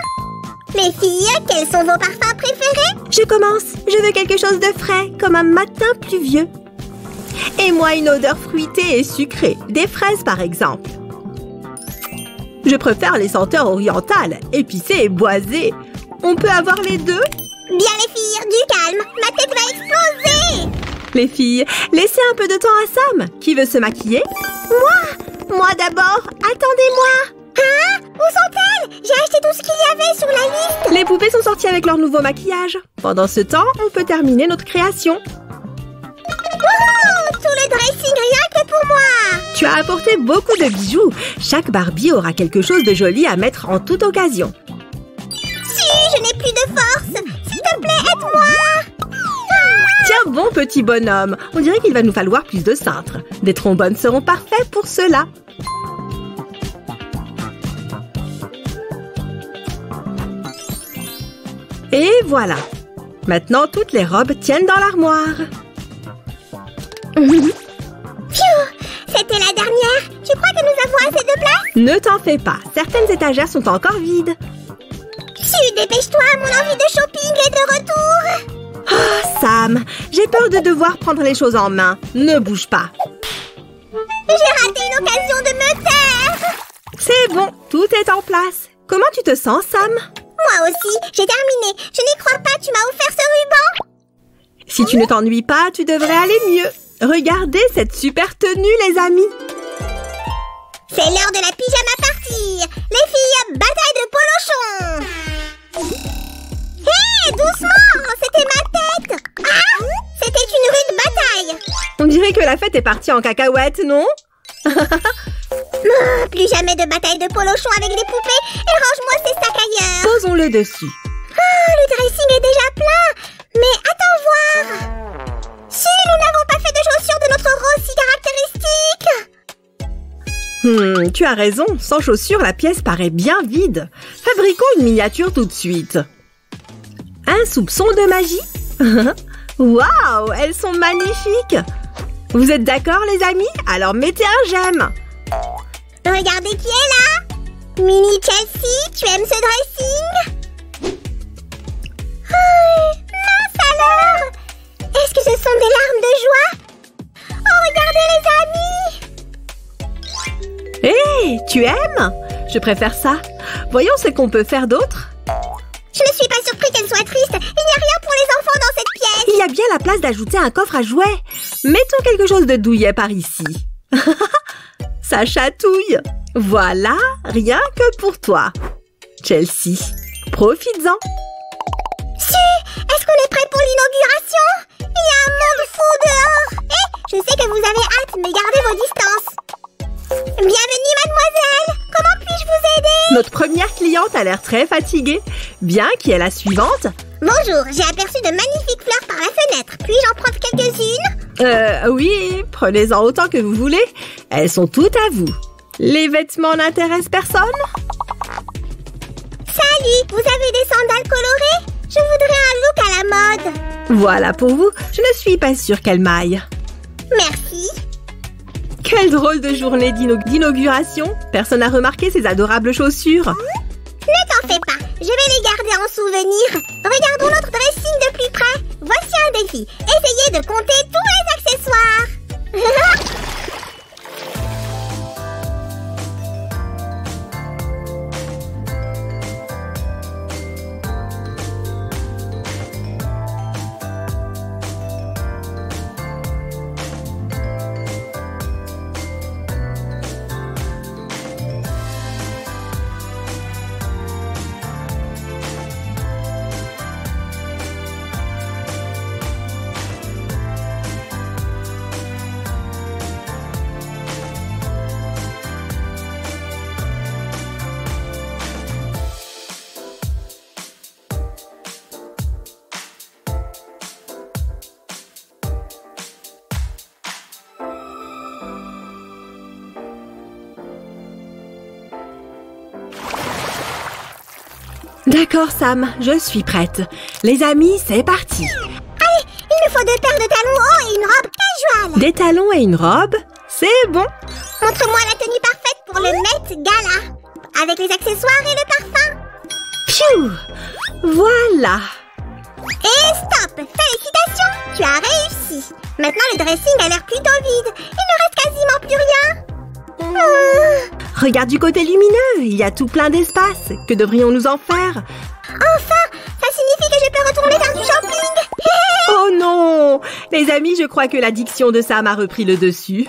Speaker 1: Les filles, quels sont vos parfums préférés?
Speaker 3: Je commence. Je veux quelque chose de frais, comme un matin pluvieux. Et moi, une odeur fruitée et sucrée. Des fraises, par exemple. Je préfère les senteurs orientales, épicées et boisées. On peut avoir les deux?
Speaker 1: Bien les filles, du calme. Ma tête va exploser.
Speaker 3: Les filles, laissez un peu de temps à Sam. Qui veut se maquiller? Moi d'abord. Attendez-moi.
Speaker 1: Hein? Où sont-elles? J'ai acheté tout ce qu'il y avait sur la liste.
Speaker 3: Les poupées sont sorties avec leur nouveau maquillage. Pendant ce temps, on peut terminer notre création.
Speaker 1: Wouhou! Tout le dressing rien que pour moi.
Speaker 3: Tu as apporté beaucoup de bijoux. Chaque Barbie aura quelque chose de joli à mettre en toute occasion.
Speaker 1: Si, je n'ai plus de force. S'il te plaît, aide-moi.
Speaker 3: Tiens bon, petit bonhomme. On dirait qu'il va nous falloir plus de cintres. Des trombones seront parfaits pour cela. Et voilà. Maintenant, toutes les robes tiennent dans l'armoire.
Speaker 1: Phew, c'était la dernière. Tu crois que nous avons assez de place?
Speaker 3: Ne t'en fais pas. Certaines étagères sont encore vides.
Speaker 1: Su, dépêche-toi, mon envie de shopping est de retour.
Speaker 3: Oh, Sam, j'ai peur de devoir prendre les choses en main. Ne bouge pas.
Speaker 1: J'ai raté une occasion de me taire.
Speaker 3: C'est bon, tout est en place. Comment tu te sens, Sam?
Speaker 1: Moi aussi, j'ai terminé. Je n'y crois pas, tu m'as offert ce ruban.
Speaker 3: Si tu ne t'ennuies pas, tu devrais aller mieux. Regardez cette super tenue, les amis.
Speaker 1: C'est l'heure de la pyjama party. Les filles, bataille de polochon. Hé, doucement, c'était ma tête. Ah, c'était une rude bataille.
Speaker 3: On dirait que la fête est partie en cacahuète, non?
Speaker 1: Plus jamais de bataille de polochon avec des poupées et range-moi ces sacs ailleurs.
Speaker 3: Posons-le dessus.
Speaker 1: Ah, le dressing est déjà plein. Mais attends voir. Si, nous n'avons pas fait de chaussures de notre rose si caractéristique.
Speaker 3: Tu as raison. Sans chaussures, la pièce paraît bien vide. Fabriquons une miniature tout de suite. Un soupçon de magie? Waouh, elles sont magnifiques. Vous êtes d'accord, les amis? Alors mettez un j'aime.
Speaker 1: Regardez qui est là. Mini Chelsea, tu aimes ce dressing? Mince alors. Est-ce que ce sont des larmes de joie? Oh, regardez les amis.
Speaker 3: Hé, tu aimes? Je préfère ça. Voyons ce qu'on peut faire d'autre.
Speaker 1: Je ne suis pas surpris qu'elle soit triste. Il n'y a rien pour les enfants dans cette pièce.
Speaker 3: Il y a bien la place d'ajouter un coffre à jouets. Mettons quelque chose de douillet par ici. Ça chatouille. Voilà, rien que pour toi. Chelsea, profites-en.
Speaker 1: Est-ce qu'on est prêt pour l'inauguration? Il y a un monde fou dehors. Je sais que vous avez hâte, mais gardez vos distances. Bienvenue, mademoiselle. Comment puis-je vous aider?
Speaker 3: Notre première cliente a l'air très fatiguée. Bien, qui est la suivante?
Speaker 1: Bonjour, j'ai aperçu de magnifiques fleurs par la fenêtre. Puis-je en prendre quelques-unes?
Speaker 3: Oui, prenez-en autant que vous voulez. Elles sont toutes à vous. Les vêtements n'intéressent personne?
Speaker 1: Salut, vous avez des sandales colorées? Je voudrais un look à la mode.
Speaker 3: Voilà pour vous. Je ne suis pas sûre qu'elle m'aille.
Speaker 1: Merci.
Speaker 3: Quelle drôle de journée d'inauguration. Personne n'a remarqué ces adorables chaussures.
Speaker 1: Ne t'en fais pas, je vais les garder en souvenir. Regardons notre dressing de plus près. Voici un défi. Essayez de compter tous les accessoires.
Speaker 3: D'accord, Sam, je suis prête. Les amis, c'est parti.
Speaker 1: Allez, il me faut 2 paires de talons hauts et une robe casual.
Speaker 3: Des talons et une robe, c'est bon.
Speaker 1: Montre-moi la tenue parfaite pour le Met Gala. Avec les accessoires et le parfum.
Speaker 3: Pfiou! Voilà.
Speaker 1: Et stop! Félicitations! Tu as réussi. Maintenant, le dressing a l'air plutôt vide. Il ne reste quasiment plus rien.
Speaker 3: Regarde du côté lumineux, il y a tout plein d'espace. Que devrions-nous en faire?
Speaker 1: Enfin! Ça signifie que je peux retourner faire du shopping.
Speaker 3: Oh non! Les amis, je crois que l'addiction de Sam a repris le dessus.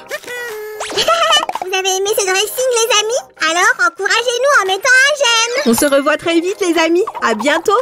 Speaker 1: Vous avez aimé ce dressing, les amis? Alors, encouragez-nous en mettant un j'aime.
Speaker 3: On se revoit très vite, les amis. À bientôt!